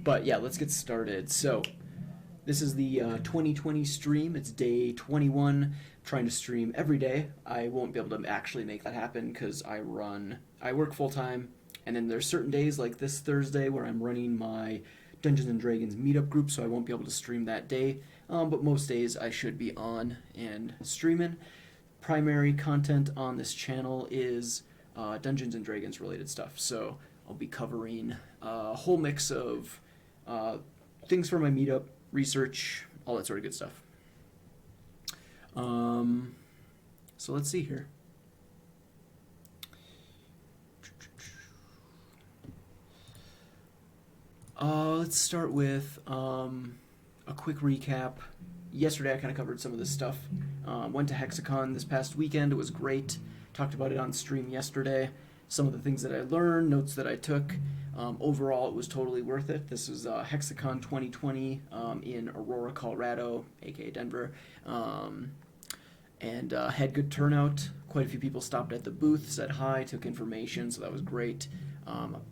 But yeah, let's get started. So this is the 2020 stream. It's day 21. I'm trying to stream every day. I won't be able to actually make that happen because I work full time, and then there's certain days like this Thursday where I'm running my Dungeons and Dragons meetup group, so I won't be able to stream that day. But most days I should be on and streaming. Primary content on this channel is Dungeons and Dragons related stuff. So I'll be covering a whole mix of things for my meetup, research, all that sort of good stuff. So let's see here. Let's start with a quick recap. Yesterday I kind of covered some of this stuff. Went to Hexacon this past weekend. It was great. Talked about it on stream yesterday. Some of the things that I learned, notes that I took. Overall, it was totally worth it. This was Hexacon 2020 in Aurora, Colorado, aka Denver. And had good turnout. Quite a few people stopped at the booth, said hi, took information, so that was great.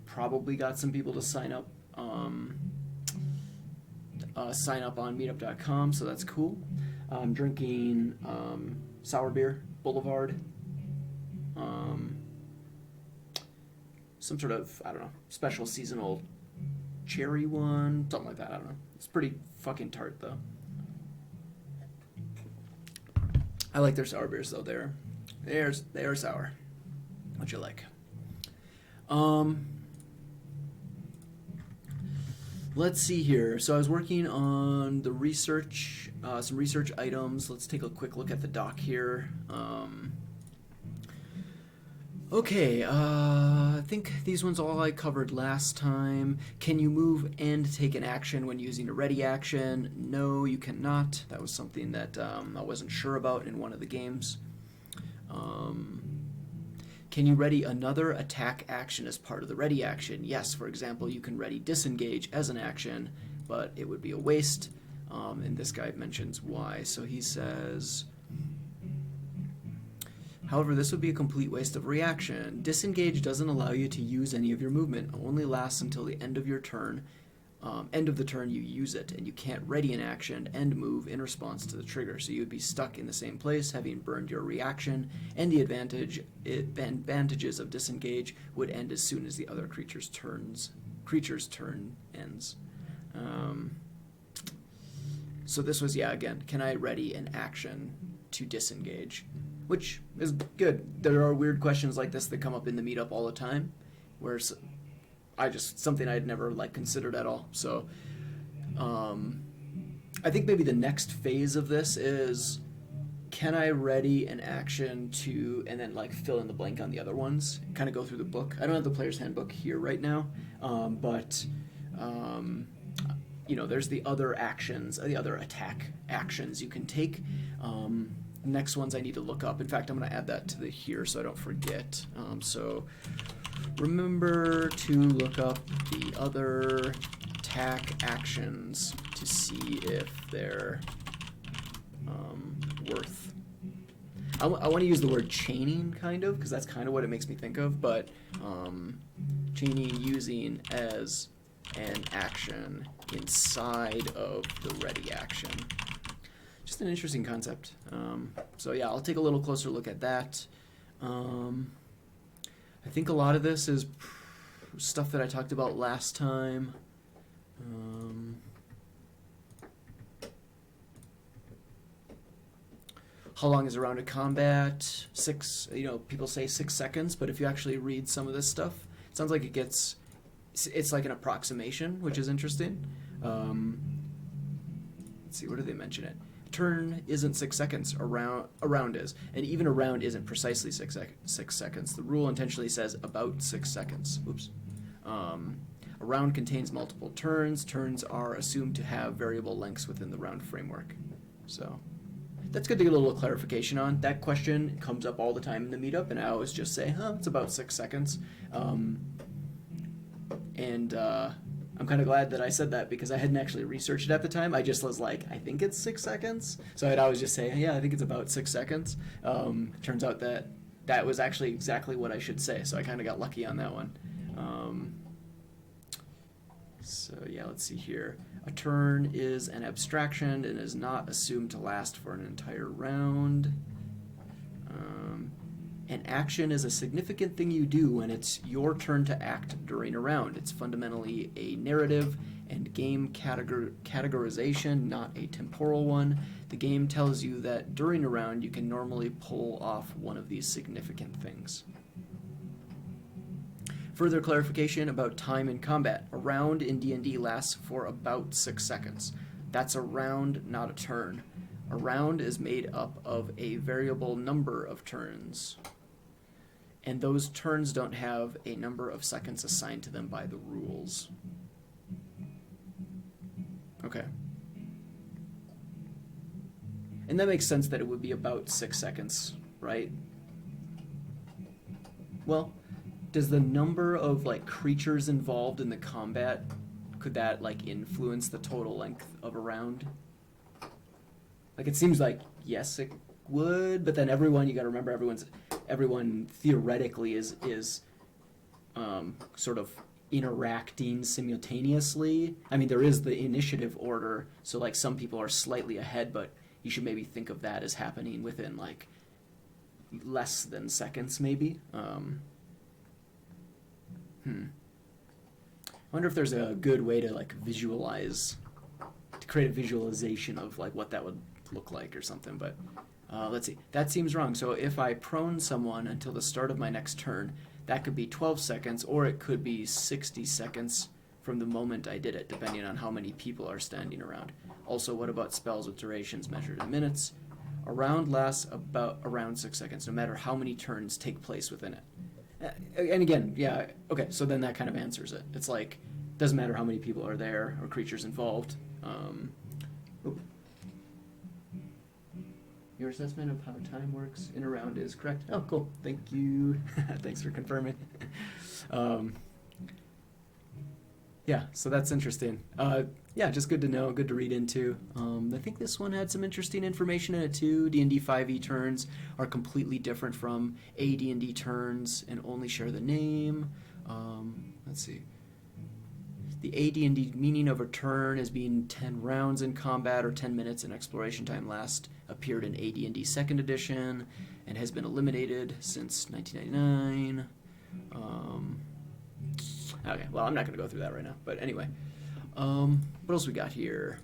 Probably got some people to sign up on meetup.com, so that's cool. I'm drinking sour beer, Boulevard. Some sort of, I don't know, special seasonal cherry one, something like that, I don't know. It's pretty fucking tart, though. I like their sour beers, though. They are sour. What you like? Let's see here. So I was working on the research, some research items. Let's take a quick look at the doc here. Okay, I think these ones all I covered last time. Can you move and take an action when using a ready action? No, you cannot. That was something that I wasn't sure about in one of the games. Can you ready another attack action as part of the ready action? Yes, for example, you can ready disengage as an action, but it would be a waste. And this guy mentions why. So he says, however, this would be a complete waste of reaction. Disengage doesn't allow you to use any of your movement. It only lasts until the end of your turn. End of the turn you use it, and you can't ready an action and move in response to the trigger. So you would be stuck in the same place, having burned your reaction, and the advantages of disengage would end as soon as the other creature's turn ends. So this was, yeah, again, can I ready an action to disengage? Which is good. There are weird questions like this that come up in the meetup all the time, where something I had never considered at all. So I think maybe the next phase of this is, can I ready an action to, and then fill in the blank on the other ones, kind of go through the book. I don't have the player's handbook here right now, but there's the other actions, the other attack actions you can take. Next ones I need to look up. In fact, I'm going to add that to here so I don't forget. So remember to look up the other attack actions to see if they're worth. I want to use the word chaining, kind of, because that's kind of what it makes me think of, but chaining using as an action inside of the ready action. Just an interesting concept. So yeah, I'll take a little closer look at that. I think a lot of this is stuff that I talked about last time. How long is a round of combat? People say 6 seconds, but if you actually read some of this stuff, it sounds like it's like an approximation, which is interesting. Let's see, where do they mention it? Turn isn't 6 seconds, a round is, and even a round isn't precisely 6 seconds. The rule intentionally says about 6 seconds. Oops. A round contains multiple turns. Turns are assumed to have variable lengths within the round framework. So that's good to get a little clarification on. That question comes up all the time in the meetup, and I always just say, it's about 6 seconds. I'm kind of glad that I said that because I hadn't actually researched it at the time. I just was like, I think it's 6 seconds. So I'd always just say, yeah, I think it's about 6 seconds. Turns out that was actually exactly what I should say. So I kind of got lucky on that one. So yeah, let's see here. A turn is an abstraction and is not assumed to last for an entire round. An action is a significant thing you do when it's your turn to act during a round. It's fundamentally a narrative and game categorization, not a temporal one. The game tells you that during a round you can normally pull off one of these significant things. Further clarification about time in combat. A round in D&D lasts for about 6 seconds. That's a round, not a turn. A round is made up of a variable number of turns, and those turns don't have a number of seconds assigned to them by the rules. Okay. And that makes sense that it would be about 6 seconds, right? Well, does the number of like creatures involved in the combat, could that like influence the total length of a round? Like it seems like yes it would, but then everyone, you got to remember, everyone theoretically is sort of interacting simultaneously. I mean, there is the initiative order, so like some people are slightly ahead, but you should maybe think of that as happening within like less than seconds, maybe. I wonder if there's a good way to like visualize, to create a visualization of like what that would look like or something, but let's see. That seems wrong. So if I prone someone until the start of my next turn, that could be 12 seconds, or it could be 60 seconds from the moment I did it, depending on how many people are standing around. Also, what about spells with durations measured in minutes? A round lasts about around 6 seconds, no matter how many turns take place within it. And again, yeah, okay, so then that kind of answers it. It's like, doesn't matter how many people are there or creatures involved. Your assessment of how time works in a round is correct. Oh, cool. Thank you. Thanks for confirming. Yeah, so that's interesting. Yeah, just good to know, good to read into. I think this one had some interesting information in it too. D&D 5e turns are completely different from AD&D turns and only share the name. Let's see. The AD&D meaning of a turn as being 10 rounds in combat or 10 minutes in exploration time last appeared in AD&D 2nd edition and has been eliminated since 1999. Okay, well, I'm not going to go through that right now, but anyway. What else we got here?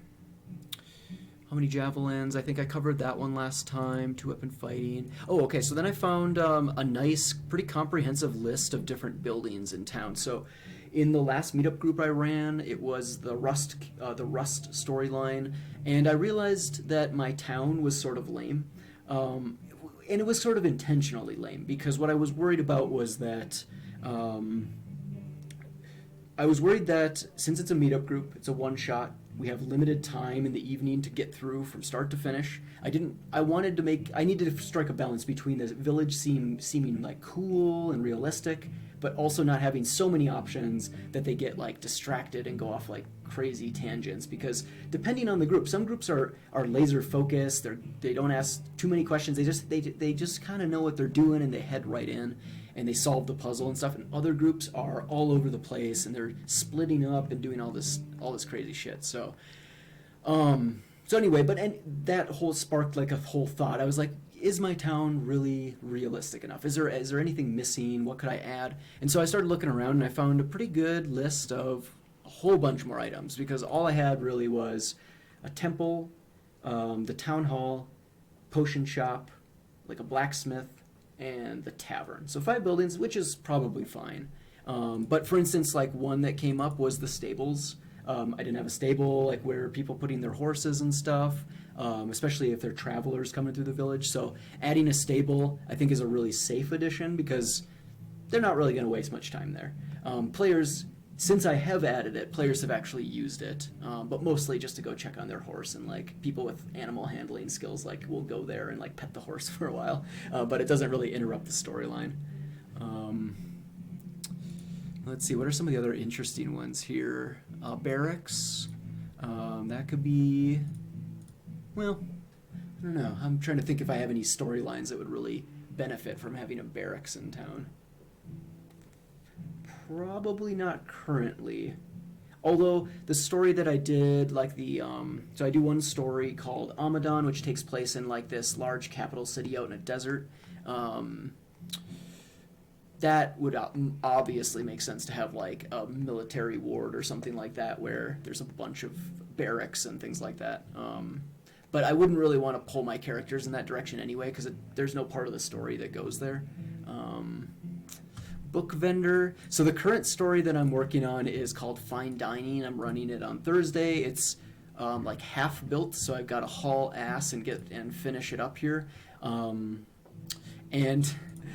How many javelins? I think I covered that one last time. 2-weapon fighting. Oh, okay, so then I found a nice, pretty comprehensive list of different buildings in town. So in the last meetup group I ran, it was the Rust storyline, and I realized that my town was sort of lame. And it was sort of intentionally lame, because what I was worried about was that I was worried that since it's a meetup group, it's a one-shot, we have limited time in the evening to get through from start to finish. I needed to strike a balance between the village seeming like cool and realistic, but also not having so many options that they get like distracted and go off like crazy tangents, because depending on the group, some groups are laser focused, they don't ask too many questions, they just kind of know what they're doing and they head right in and they solve the puzzle and stuff, and other groups are all over the place and they're splitting up and doing all this crazy shit. So anyway, that whole sparked like a whole thought. I was like, is my town really realistic enough? Is there anything missing? What could I add? And so I started looking around and I found a pretty good list of a whole bunch more items, because all I had really was a temple, the town hall, potion shop, like a blacksmith, and the tavern. So 5 buildings, which is probably fine. But for instance, like one that came up was the stables. I didn't have a stable, like where people putting their horses and stuff, especially if they're travelers coming through the village. So adding a stable, I think, is a really safe addition, because they're not really going to waste much time there. Players, since I have added it, players have actually used it, but mostly just to go check on their horse, and like people with animal handling skills like will go there and like pet the horse for a while, but it doesn't really interrupt the storyline. Let's see, what are some of the other interesting ones here? Barracks, that could be, well, I don't know. I'm trying to think if I have any storylines that would really benefit from having a barracks in town. Probably not currently. Although the story that I did, like so I do one story called Amadon, which takes place in like this large capital city out in a desert. Um, that would obviously make sense to have like a military ward or something like that, where there's a bunch of barracks and things like that. But I wouldn't really want to pull my characters in that direction anyway, because there's no part of the story that goes there. Book vendor. So the current story that I'm working on is called Fine Dining. I'm running it on Thursday. It's like half built, so I've got to haul ass and finish it up here. And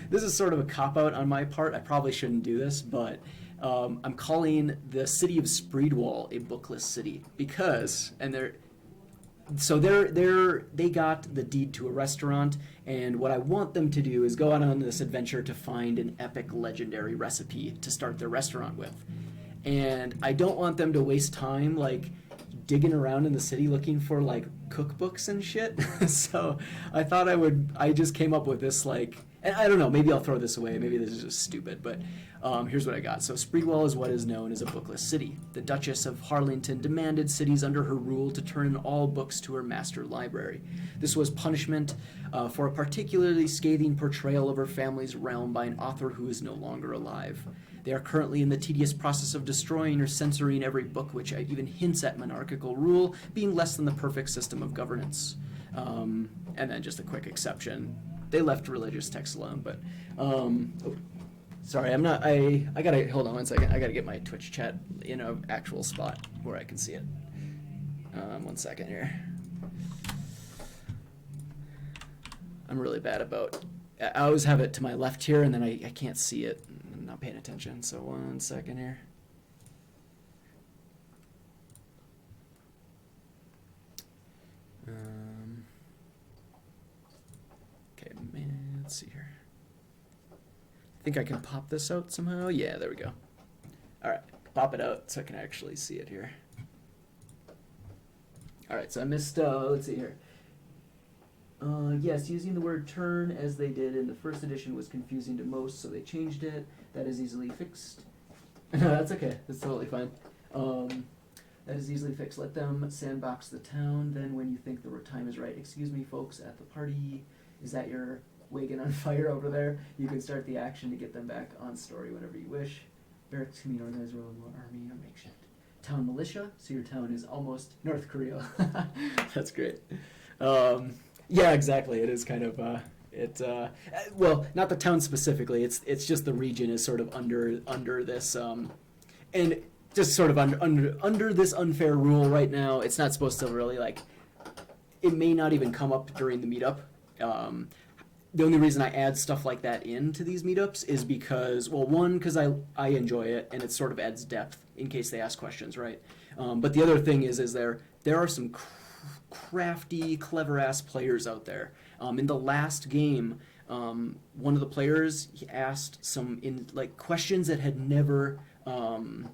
this is sort of a cop-out on my part. I probably shouldn't do this, but I'm calling the city of Spreedwall a bookless city because, and they got the deed to a restaurant, and what I want them to do is go out on this adventure to find an epic legendary recipe to start their restaurant with. And I don't want them to waste time like digging around in the city looking for like cookbooks and shit. So I just came up with this like, and I don't know, maybe I'll throw this away, maybe this is just stupid, but here's what I got. So Spreedwell is what is known as a bookless city. The Duchess of Harlington demanded cities under her rule to turn in all books to her master library. This was punishment for a particularly scathing portrayal of her family's realm by an author who is no longer alive. They are currently in the tedious process of destroying or censoring every book which even hints at monarchical rule, being less than the perfect system of governance. And then just a quick exception. They left religious texts alone, but... sorry, I gotta, hold on one second. I gotta get my Twitch chat in an actual spot where I can see it. 1 second here. I'm really bad about... I always have it to my left here, and then I can't see it. I'm not paying attention, so 1 second here. Okay, man, let's see here. I think I can pop this out somehow. Yeah, there we go. All right, pop it out so I can actually see it here. All right, so I missed, let's see here. Yes, using the word turn as they did in the first edition was confusing to most, so they changed it. That is easily fixed. That's okay. That's totally fine. That is easily fixed. Let them sandbox the town. Then when you think the time is right, excuse me, folks, at the party, is that your wagon on fire over there? You can start the action to get them back on story whenever you wish. Barracks can be an organized royal army or makeshift. Town militia, so your town is almost North Korea. That's great. Yeah, exactly. It is kind of well, not the town specifically. It's just the region is sort of under this and just sort of under this unfair rule right now. It's not supposed to really like. It may not even come up during the meetup. The only reason I add stuff like that into these meetups is because, well, one, because I enjoy it and it sort of adds depth in case they ask questions, right? But the other thing is there are some crafty, clever-ass players out there. In the last game, one of the players, he asked some questions that had never come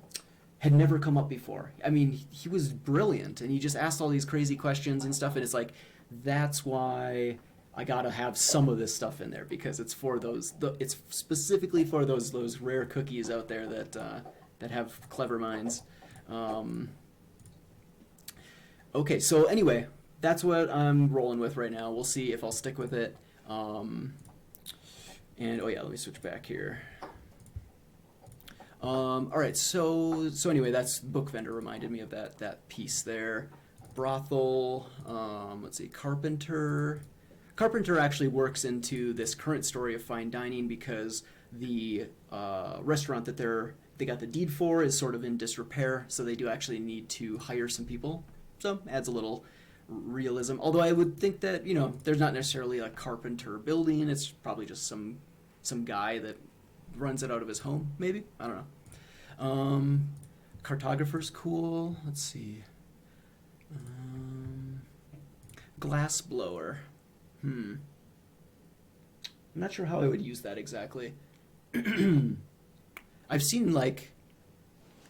up before. I mean, he was brilliant, and he just asked all these crazy questions and stuff, and it's like, that's why I gotta have some of this stuff in there, because it's for it's specifically for those rare cookies out there that have clever minds. Okay, so anyway, that's what I'm rolling with right now. We'll see if I'll stick with it. And oh yeah, let me switch back here. All right, so anyway, that's book vendor reminded me of that piece there. Brothel. Let's see, carpenter. Carpenter actually works into this current story of fine dining because the restaurant that they got the deed for is sort of in disrepair, so they do actually need to hire some people. So adds a little realism. Although I would think that, there's not necessarily a carpenter building. It's probably just some guy that runs it out of his home, maybe. I don't know. Cartographer's cool. Let's see. Glass blower. I'm not sure how I would use that exactly. I've seen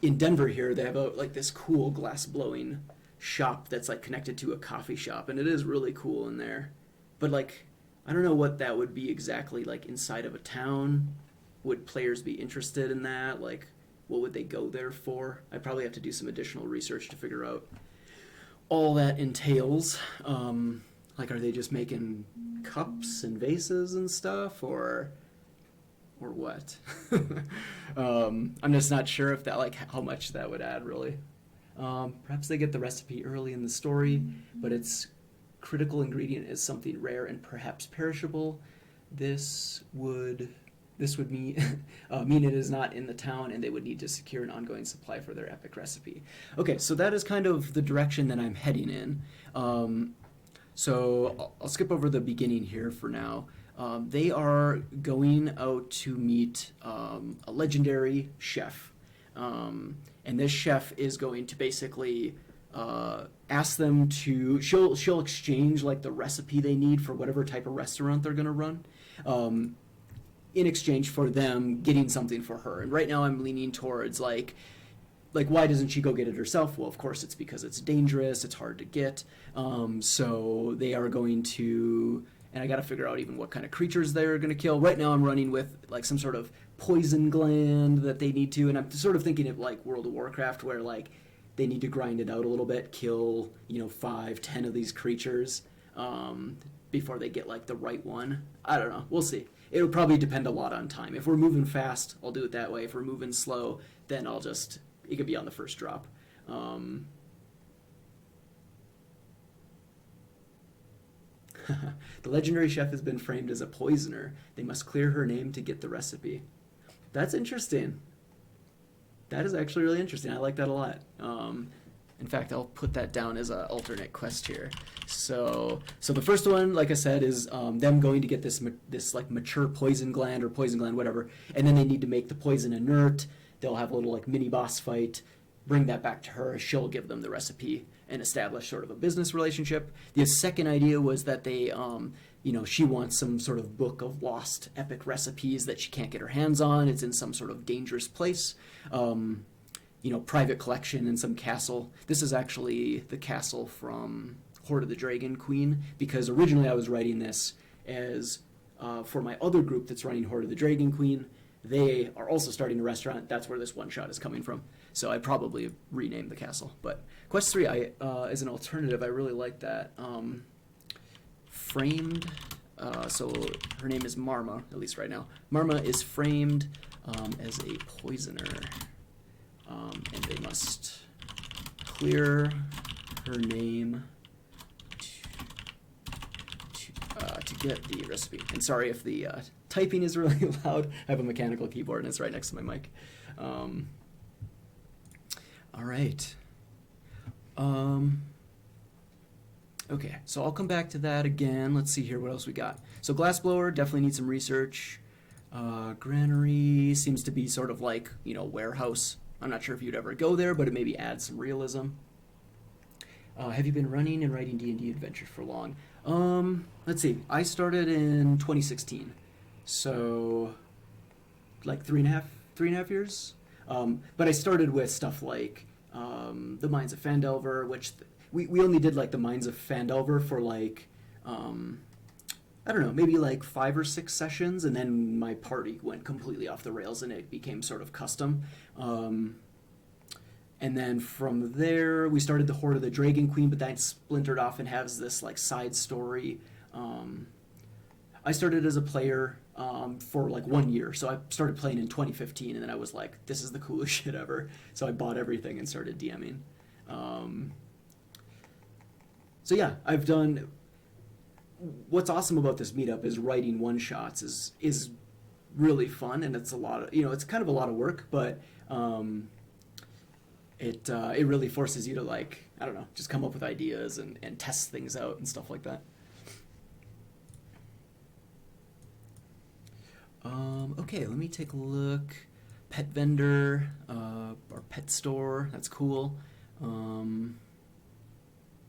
in Denver here, they have this cool glass blowing shop that's connected to a coffee shop, and it is really cool in there. But I don't know what that would be exactly inside of a town. Would players be interested in that? what would they go there for? I probably have to do some additional research to figure out all that entails. Like, are they just making cups and vases and stuff, or what? I'm just not sure if that, like, how much that would add, really. Perhaps they get the recipe early in the story, but its critical ingredient is something rare and perhaps perishable. This would mean mean it is not in the town, and they would need to secure an ongoing supply for their epic recipe. Okay, so that is kind of the direction that I'm heading in. So I'll skip over the beginning here for now. They are going out to meet a legendary chef. And this chef is going to basically ask them to... She'll exchange, like, the recipe they need for whatever type of restaurant they're going to run, in exchange for them getting something for her. And right now I'm leaning towards, like, why doesn't she go get it herself? Well, of course, it's because it's dangerous, it's hard to get. So they are going to... And I got to figure out even what kind of creatures they're going to kill. Right now I'm running with, like, some sort of poison gland that they need to. And I'm sort of thinking of, like, World of Warcraft, where, like, they need to grind it out a little bit, kill, 5, 10 of these creatures before they get, like, the right one. I don't know. We'll see. It'll probably depend a lot on time. If we're moving fast, I'll do it that way. If we're moving slow, then I'll just... It could be on the first drop. The legendary chef has been framed as a poisoner. They must clear her name to get the recipe. That's interesting. That is actually really interesting. I like that a lot. In fact, I'll put that down as an alternate quest here. So the first one, like I said, is them going to get this like mature poison gland or poison gland, whatever, and then they need to make the poison inert. They'll have a little, like, mini boss fight, bring that back to her. She'll give them the recipe and establish sort of a business relationship. The second idea was that they, she wants some sort of book of lost epic recipes that she can't get her hands on. It's in some sort of dangerous place, private collection in some castle. This is actually the castle from Hoard of the Dragon Queen, because originally I was writing this as for my other group that's running Hoard of the Dragon Queen. They are also starting a restaurant. That's where this one-shot is coming from. So I probably renamed the castle. But Quest 3, as an alternative, I really like that. Framed, so her name is Marma, at least right now. Marma is framed as a poisoner. And they must clear her name to get the recipe. And sorry if the typing is really loud. I have a mechanical keyboard and it's right next to my mic. All right. Okay, so I'll come back to that again. Let's see here what else we got. So glassblower, definitely need some research. Granary seems to be sort of like, warehouse. I'm not sure if you'd ever go there, but it maybe adds some realism. Have you been running and writing D&D adventures for long? Let's see. I started in 2016, so like three and a half years. But I started with stuff like the Mines of Phandelver, which we only did, like, the Mines of Phandelver for, like, I don't know, maybe like 5 or 6 sessions, and then my party went completely off the rails and it became sort of custom. And then from there, we started the Hoard of the Dragon Queen, but that splintered off and has this, like, side story. I started as a player for, like, 1 year, so I started playing in 2015, and then I was like, this is the coolest shit ever. So I bought everything and started DMing. So yeah, I've done... What's awesome about this meetup is writing one-shots is really fun, and it's a lot of, it's kind of a lot of work, but it really forces you to, like, I don't know, just come up with ideas and test things out and stuff like that. Okay, let me take a look. Pet vendor, or pet store, that's cool.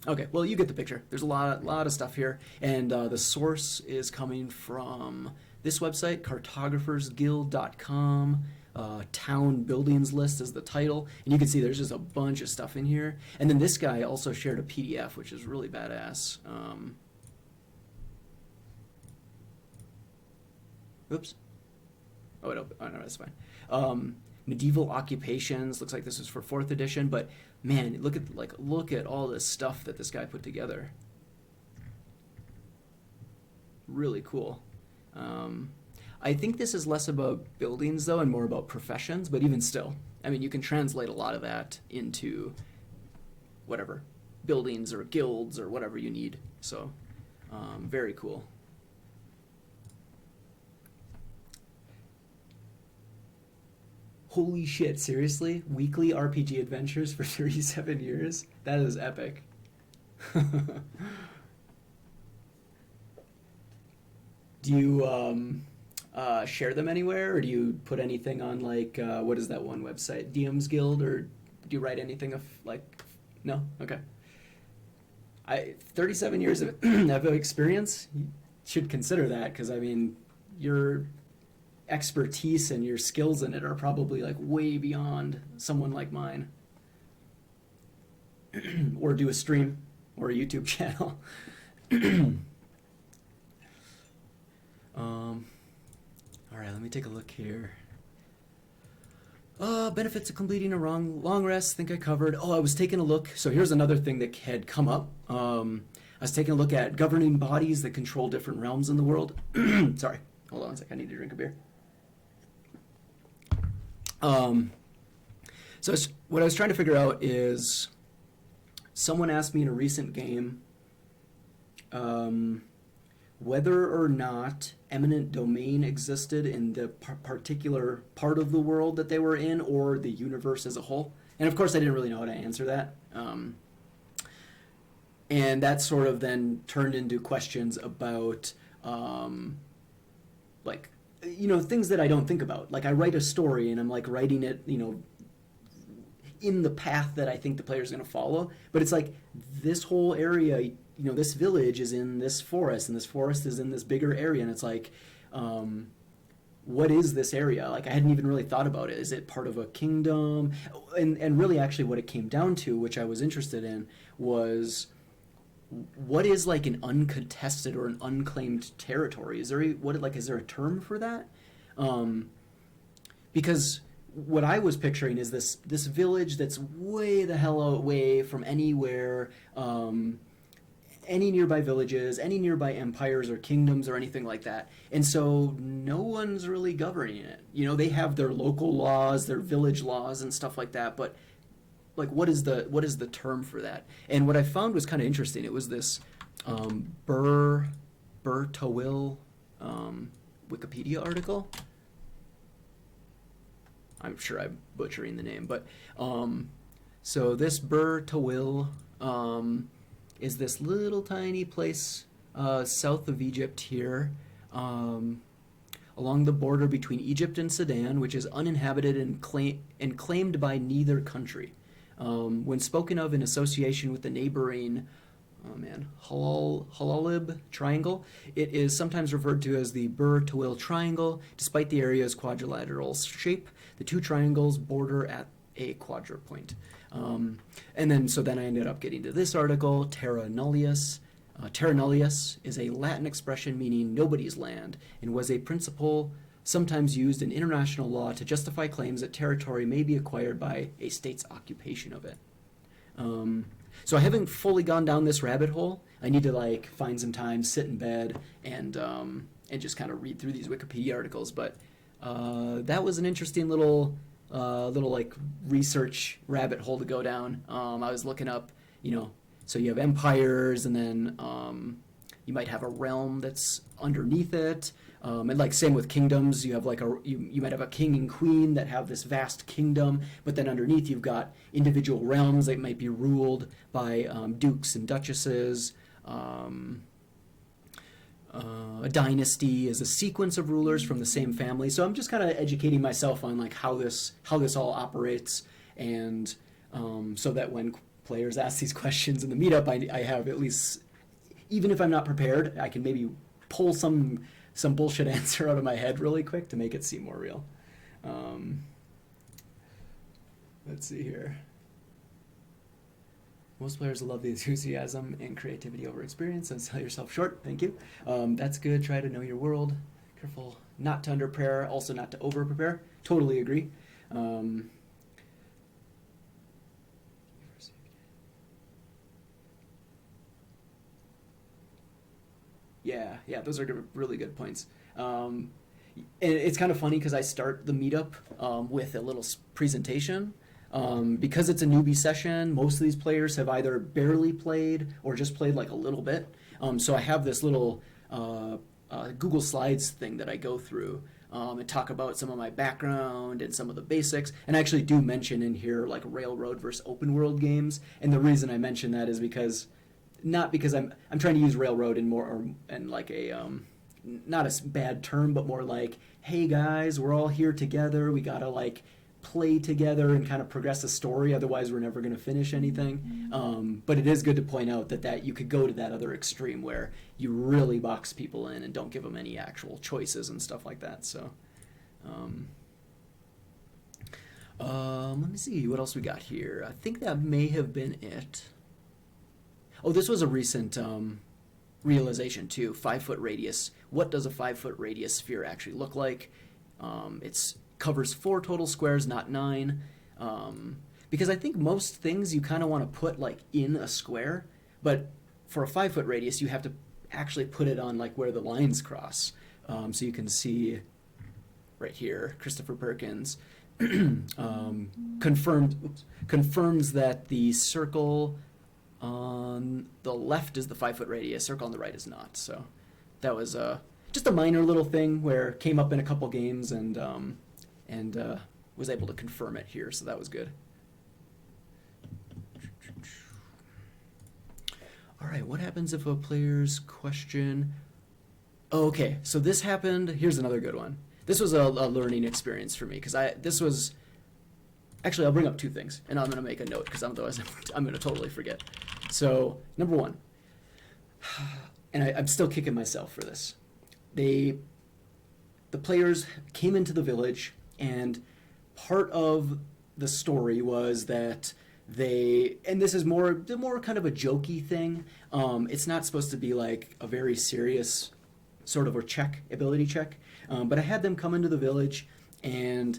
Okay, well, you get the picture. There's a lot of stuff here, and the source is coming from this website, cartographersguild.com. Town buildings list is the title, and you can see there's just a bunch of stuff in here. And then this guy also shared a PDF, which is really badass. Oops. Oh, no, that's fine. medieval occupations. Looks like this was for 4th edition, but man, look at all this stuff that this guy put together. Really cool. I think this is less about buildings though and more about professions, but even still, I mean, you can translate a lot of that into whatever, buildings or guilds or whatever you need. So very cool. Holy shit, seriously? Weekly RPG adventures for 37 years? That is epic. Do you share them anywhere, or do you put anything on, like, what is that one website? DM's Guild, or do you write anything of, like, no? Okay. 37 years of experience? You should consider that, because, I mean, your expertise and your skills in it are probably, like, way beyond someone like mine. Or do a stream, or a YouTube channel. Alright, let me take a look here. Benefits of completing a long rest, think I covered. Oh, I was taking a look. So here's another thing that had come up. I was taking a look at governing bodies that control different realms in the world. Sorry, hold on a sec, I need to drink a beer. So what I was trying to figure out is, someone asked me in a recent game whether or not eminent domain existed in the particular part of the world that they were in, or the universe as a whole. And of course I didn't really know how to answer that. And that sort of then turned into questions about like, you know, things that I don't think about. Like, I write a story and I'm like writing it, you know, in the path that I think the player's going to follow. But it's like, this whole area, you know, this village is in this forest, and this forest is in this bigger area, and it's like, what is this area? Like, I hadn't even really thought about it. Is it part of a kingdom? And really, actually, what it came down to, which I was interested in, was, what is, like, an uncontested or an unclaimed territory? Is there is there a term for that? Because what I was picturing is this village that's way the hell away from anywhere, any nearby villages, any nearby empires or kingdoms or anything like that. And so no one's really governing it. You know, they have their local laws, their village laws and stuff like that, but like, what is the term for that? And what I found was kind of interesting. It was this Burr Tawil Wikipedia article. I'm sure I'm butchering the name, but so this Burr Tawil is this little tiny place south of Egypt here, along the border between Egypt and Sudan, which is uninhabited and claimed by neither country. When spoken of in association with the neighboring Halalib Triangle, it is sometimes referred to as the Burr Tawil Triangle. Despite the area's quadrilateral shape, the two triangles border at a quadrupoint. And then I ended up getting to this article, Terra Nullius. Terra Nullius is a Latin expression meaning nobody's land, and was a principle sometimes used in international law to justify claims that territory may be acquired by a state's occupation of it. So I haven't fully gone down this rabbit hole. I need to, like, find some time, sit in bed, and just kind of read through these Wikipedia articles. But that was an interesting little like research rabbit hole to go down. I was looking up, you know, so you have empires, and then you might have a realm that's underneath it. And like, same with kingdoms, you have like you might have a king and queen that have this vast kingdom, but then underneath you've got individual realms that might be ruled by dukes and duchesses. A dynasty is a sequence of rulers from the same family. So I'm just kind of educating myself on, like, how this all operates, and so that when players ask these questions in the meetup, I have at least, even if I'm not prepared, I can maybe pull some bullshit answer out of my head really quick to make it seem more real. Let's see here. Most players love the enthusiasm and creativity over experience, and sell yourself short. Thank you. That's good. Try to know your world. Careful not to under-prepare, also not to over-prepare. Totally agree. Um, yeah, those are really good points. And it's kind of funny because I start the meetup with a little presentation. Because it's a newbie session, most of these players have either barely played or just played like a little bit. So I have this little Google Slides thing that I go through and talk about some of my background and some of the basics. And I actually do mention in here like railroad versus open world games. And the reason I mention that is because not because I'm trying to use railroad in more and like a not a bad term, but more like, hey guys, we're all here together. We gotta like play together and kind of progress the story. Otherwise, we're never going to finish anything. But it is good to point out that you could go to that other extreme where you really box people in and don't give them any actual choices and stuff like that. So, let me see what else we got here. I think that may have been it. Oh, this was a recent realization too. 5-foot radius. What does a 5-foot radius sphere actually look like? It's covers 4 total squares, not 9. Because I think most things you kind of want to put like in a square, but for a 5-foot radius, you have to actually put it on like where the lines cross. So you can see right here, Christopher Perkins confirms that the circle on the left is the 5-foot radius, circle on the right is not. So that was just a minor little thing where it came up in a couple games and was able to confirm it here, so that was good. All right, what happens if a player's question... Oh, okay, so this happened... Here's another good one. This was a learning experience for me, because this was... Actually, I'll bring up 2 things, and I'm going to make a note, because otherwise I'm going to totally forget. So, number 1, and I'm still kicking myself for this. The players came into the village, and part of the story was that and this is more kind of a jokey thing. It's not supposed to be like a very serious sort of ability check. But I had them come into the village and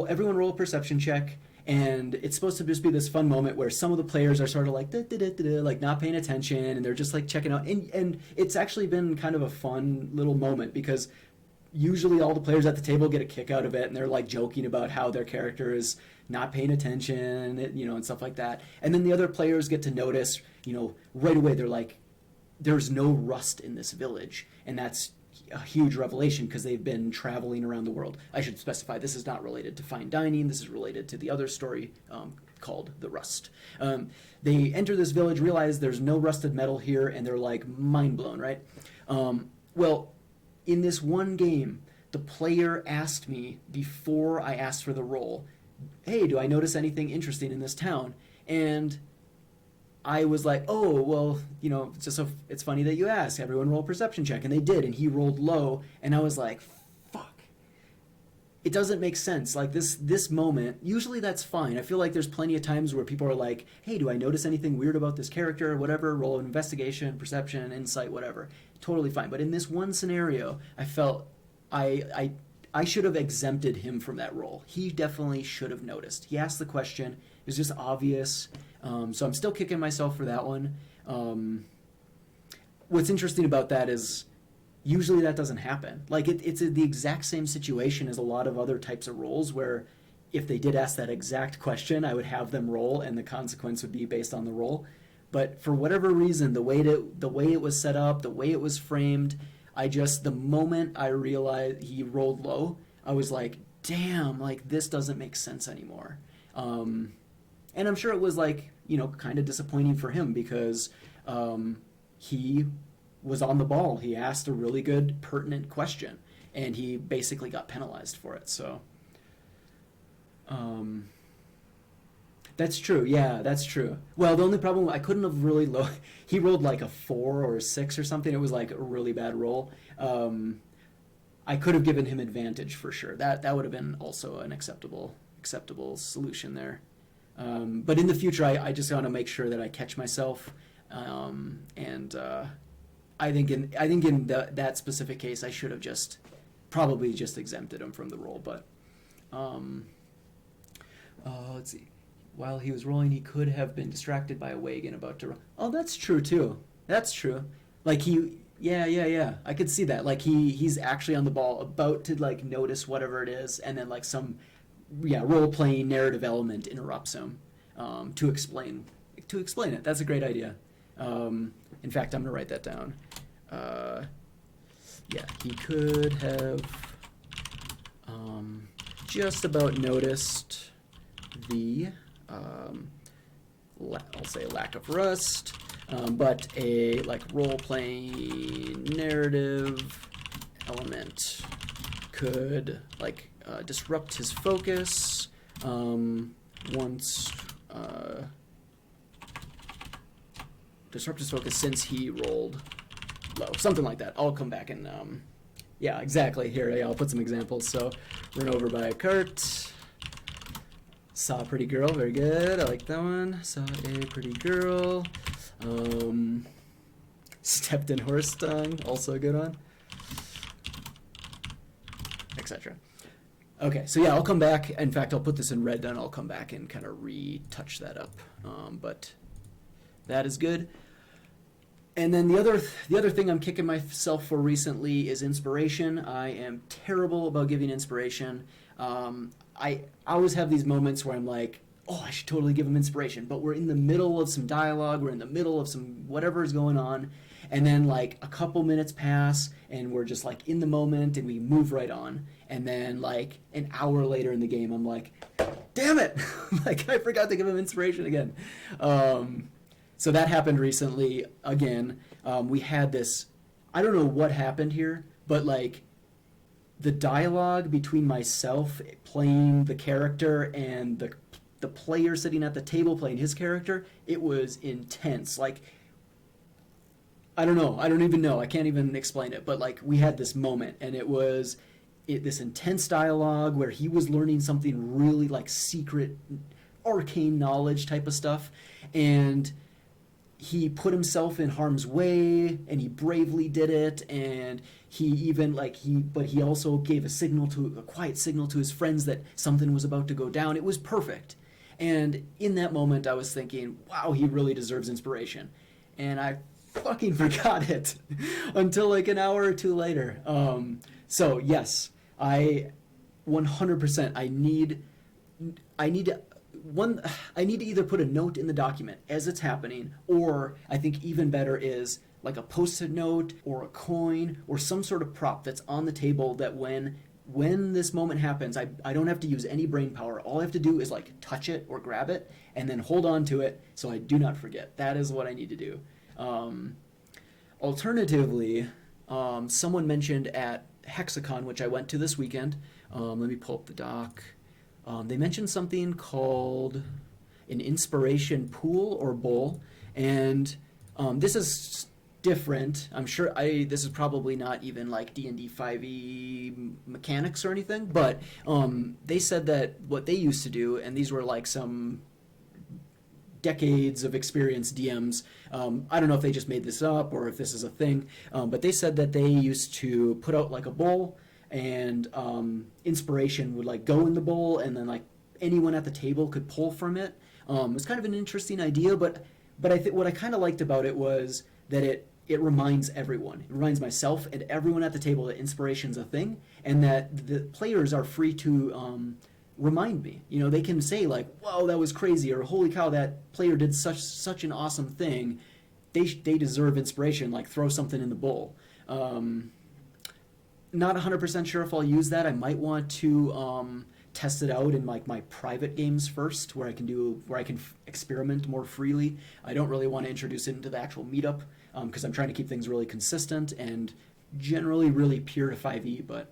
everyone roll a perception check. And it's supposed to just be this fun moment where some of the players are sort of like, like not paying attention, and they're just like checking out. And it's actually been kind of a fun little moment because usually all the players at the table get a kick out of it, and they're like joking about how their character is not paying attention, and stuff like that. And then the other players get to notice, right away they're like, there's no rust in this village. And that's a huge revelation because they've been traveling around the world. I should specify this is not related to fine dining. This is related to the other story called The Rust. They enter this village, realize there's no rusted metal here, and they're like mind blown, right? Well, in this one game, the player asked me before I asked for the roll, hey, do I notice anything interesting in this town? And I was like, oh, well, it's funny that you ask. Everyone roll a perception check. And they did, and he rolled low, and I was like, fuck. It doesn't make sense. Like, this moment, usually that's fine. I feel like there's plenty of times where people are like, hey, do I notice anything weird about this character or whatever? Roll an investigation, perception, insight, whatever. Totally fine. But in this one scenario, I felt I should have exempted him from that role. He definitely should have noticed. He asked the question. It was just obvious. So I'm still kicking myself for that one. What's interesting about that is usually that doesn't happen. Like it's the exact same situation as a lot of other types of roles where if they did ask that exact question, I would have them roll and the consequence would be based on the roll. But for whatever reason, the way it was set up, the way it was framed, the moment I realized he rolled low, I was like, damn, like this doesn't make sense anymore. And I'm sure it was like, kind of disappointing for him because he was on the ball. He asked a really good, pertinent question, and he basically got penalized for it. So, that's true. Yeah, that's true. Well, the only problem, I couldn't have really he rolled like a 4 or a 6 or something. It was like a really bad roll. I could have given him advantage for sure. That would have been also an acceptable solution there. But in the future, I just want to make sure that I catch myself, and I think in that specific case, I should have probably just exempted him from the role. But Let's see. While he was rolling, he could have been distracted by a wagon about to run. Oh, that's true too. That's true. Like yeah. I could see that. Like he's actually on the ball, about to like notice whatever it is, and then like some role playing narrative element interrupts him to explain it. That's a great idea. In fact, I'm gonna write that down. He could have just about noticed the I'll say lack of rust, but a like role-playing narrative element could like disrupt his focus since he rolled low, something like that. I'll come back and yeah, exactly. Here, I'll put some examples. So, run over by a cart. Saw a pretty girl, very good. I like that one. Saw a pretty girl. Stepped in horse dung, also a good one. Etc. Okay, so yeah, I'll come back. In fact, I'll put this in red, then I'll come back and kind of retouch that up. But that is good. And then the other thing I'm kicking myself for recently is inspiration. I am terrible about giving inspiration. I always have these moments where I'm like, oh, I should totally give him inspiration. But we're in the middle of some dialogue. We're in the middle of some whatever is going on. And then like a couple minutes pass and we're just like in the moment and we move right on. And then like an hour later in the game, I'm like, damn it. Like I forgot to give him inspiration again. So that happened recently again. We had this, I don't know what happened here, but like the dialogue between myself playing the character and the player sitting at the table playing his character, it was intense. Like, I don't know. I don't even know. I can't even explain it. But like we had this moment and it was this intense dialogue where he was learning something really like secret, arcane knowledge type of stuff. And he put himself in harm's way and he bravely did it, and he even but he also gave a quiet signal to his friends that something was about to go down. It was perfect. And in that moment I was thinking, wow, he really deserves inspiration. And I fucking forgot it until like an hour or two later. So yes, I 100% I need to either put a note in the document as it's happening, or I think even better is like a post-it note or a coin or some sort of prop that's on the table that when this moment happens, I don't have to use any brain power. All I have to do is like touch it or grab it and then hold on to it so I do not forget. That is what I need to do. Alternatively, someone mentioned at Hexacon, which I went to this weekend, let me pull up the doc. They mentioned something called an inspiration pool or bowl, and this is different. I'm sure this is probably not even like D&D 5e mechanics or anything, but they said that what they used to do, and these were like some decades of experience DMs. I don't know if they just made this up or if this is a thing, but they said that they used to put out like a bowl, and inspiration would like go in the bowl, and then like anyone at the table could pull from it. It was kind of an interesting idea, but I think what I kind of liked about it was that it reminds everyone. It reminds myself and everyone at the table that inspiration's a thing, and that the players are free to remind me. You know, they can say like, "Whoa, that was crazy," or "Holy cow, that player did such an awesome thing. They deserve inspiration. Like throw something in the bowl." Not 100% sure if I'll use that. I might want to test it out in like my private games first, where I can experiment more freely. I don't really want to introduce it into the actual meetup because I'm trying to keep things really consistent and generally really pure to 5e. But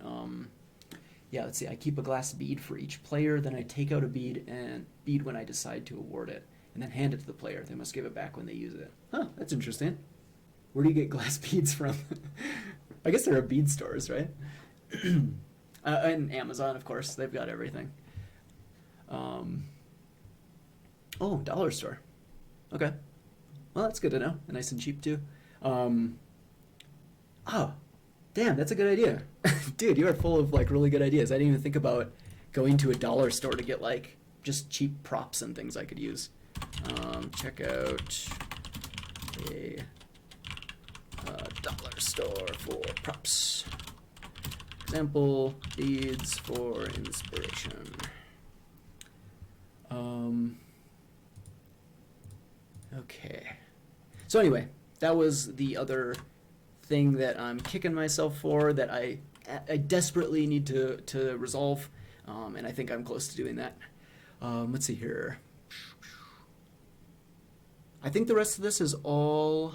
yeah, let's see. I keep a glass bead for each player. Then I take out a bead when I decide to award it, and then hand it to the player. They must give it back when they use it. Huh? That's interesting. Where do you get glass beads from? I guess there are bead stores, right? And Amazon, of course. They've got everything. Oh, dollar store. Okay. Well, that's good to know. Nice and cheap, too. Oh, damn, that's a good idea. Dude, you are full of, like, really good ideas. I didn't even think about going to a dollar store to get, like, just cheap props and things I could use. Check out a dollar store for props. Example, beads for inspiration. Okay. So anyway, that was the other thing that I'm kicking myself for that I desperately need to resolve, and I think I'm close to doing that. Let's see here. I think the rest of this is all...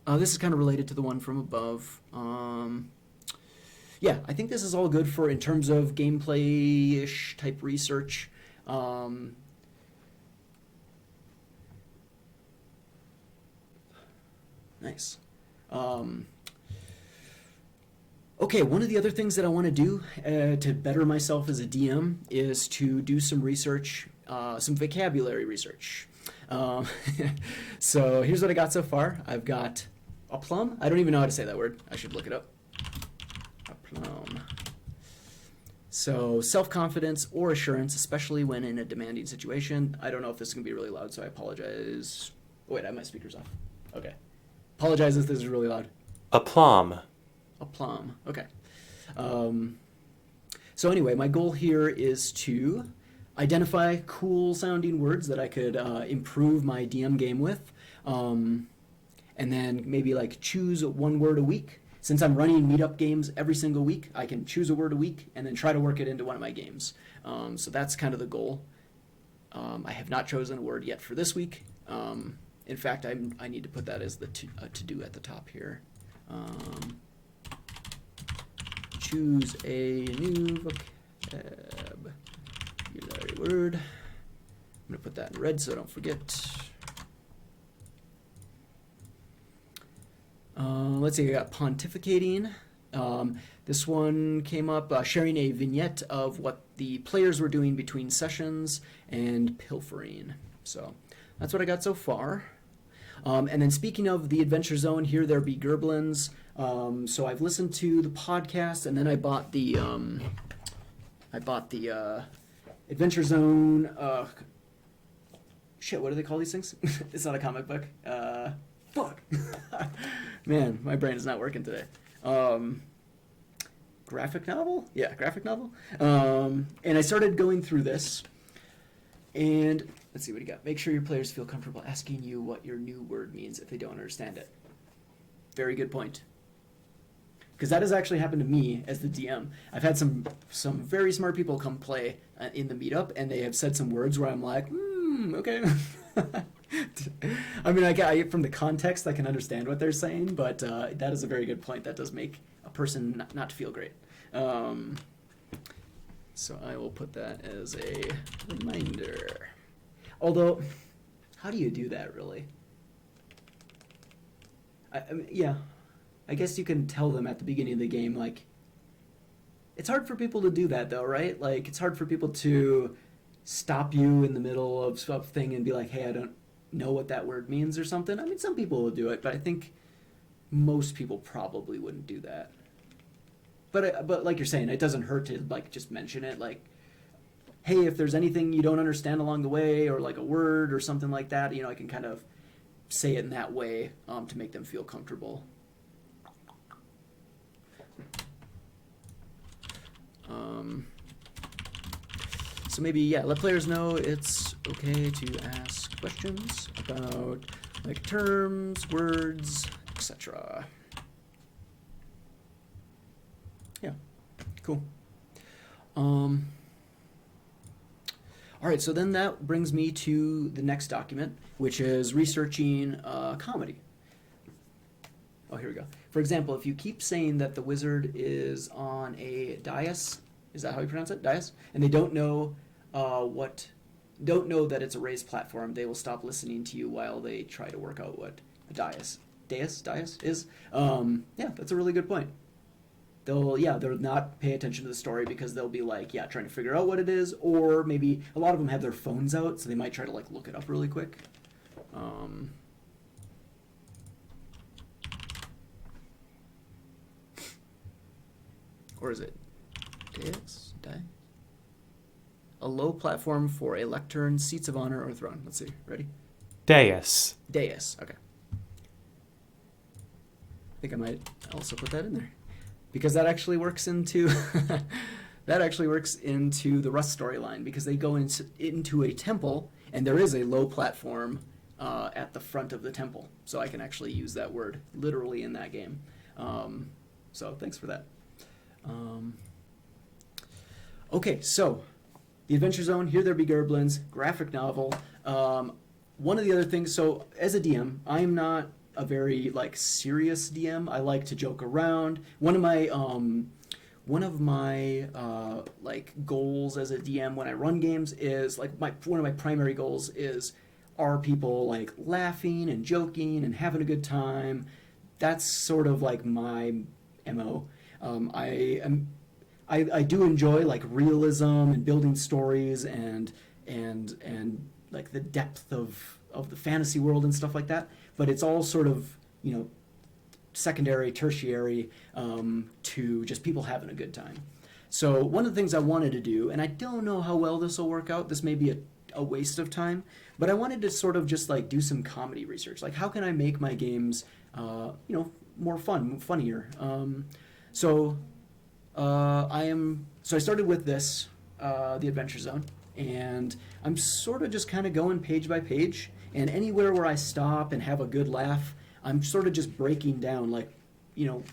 this is kind of related to the one from above. Yeah, I think this is all good for in terms of gameplay-ish type research. Nice. Okay, one of the other things that I want to do to better myself as a DM is to do some research, some vocabulary research. So here's what I got so far. I've got aplomb. I don't even know how to say that word. I should look it up. Aplomb. So self-confidence or assurance, especially when in a demanding situation. I don't know if this is going to be really loud, so I apologize. Oh, wait, I have my speakers off. Okay. Apologize if this is really loud. Aplomb. Aplomb. Okay. So anyway, my goal here is to identify cool sounding words that I could improve my DM game with, and then maybe like choose one word a week. Since I'm running meetup games every single week, I can choose a word a week and then try to work it into one of my games. So that's kind of the goal. I have not chosen a word yet for this week. In fact, I need to put that as the to-do at the top here. Choose a new vocabulary word. I'm going to put that in red so I don't forget. Let's see, I got pontificating. This one came up sharing a vignette of what the players were doing between sessions and pilfering. So that's what I got so far. And then speaking of the Adventure Zone, Here There Be Gerblins. So I've listened to the podcast, and then I bought the Adventure Zone. Shit, what do they call these things? It's not a comic book. Fuck. Man, my brain is not working today. Graphic novel? Yeah, graphic novel. And I started going through this, and let's see what you got. Make sure your players feel comfortable asking you what your new word means if they don't understand it. Very good point. Because that has actually happened to me as the DM. I've had some very smart people come play in the meetup, and they have said some words where I'm like, okay. I mean, from the context, I can understand what they're saying, but that is a very good point. That does make a person not feel great. So I will put that as a reminder. Although, how do you do that, really? I mean, yeah, I guess you can tell them at the beginning of the game, like, it's hard for people to do that, though, right? Like, it's hard for people to stop you in the middle of something and be like, hey, I don't know what that word means or something. I mean, some people will do it, but I think most people probably wouldn't do that. But like you're saying, it doesn't hurt to like just mention it, like, hey, if there's anything you don't understand along the way, or like a word or something like that, I can kind of say it in that way to make them feel comfortable. So maybe, let players know it's okay to ask questions about like terms, words, etc. Yeah, cool. All right, so then that brings me to the next document, which is researching comedy. Oh, here we go. For example, if you keep saying that the wizard is on a dais, is that how you pronounce it? Dais? And they don't know that it's a raised platform, they will stop listening to you while they try to work out what a dais is. Yeah, that's a really good point. They'll not pay attention to the story because they'll be like, trying to figure out what it is, or maybe a lot of them have their phones out, so they might try to like look it up really quick. Or is it Dice? A low platform for a lectern, seats of honor, or throne. Let's see. Ready? Dais. Dais. Okay. I think I might also put that in there because that actually works into that actually works into the Rust storyline because they go into a temple and there is a low platform at the front of the temple, so I can actually use that word literally in that game. So thanks for that. Okay, so the Adventure Zone, Here There Be Gerblins, graphic novel. One of the other things, so as a DM, I'm not a very like serious DM. I like to joke around. One of my like goals as a DM when I run games is like one of my primary goals is, are people like laughing and joking and having a good time? That's sort of like my MO. I do enjoy like realism and building stories and like the depth of the fantasy world and stuff like that. But it's all sort of, you know, secondary, tertiary to just people having a good time. So one of the things I wanted to do, and I don't know how well this will work out, this may be a waste of time, but I wanted to sort of just like do some comedy research. Like how can I make my games, you know, more fun, funnier? So I started with this, the Adventure Zone, and I'm sort of just kind of going page by page, and anywhere where I stop and have a good laugh, I'm sort of just breaking down, like, you know,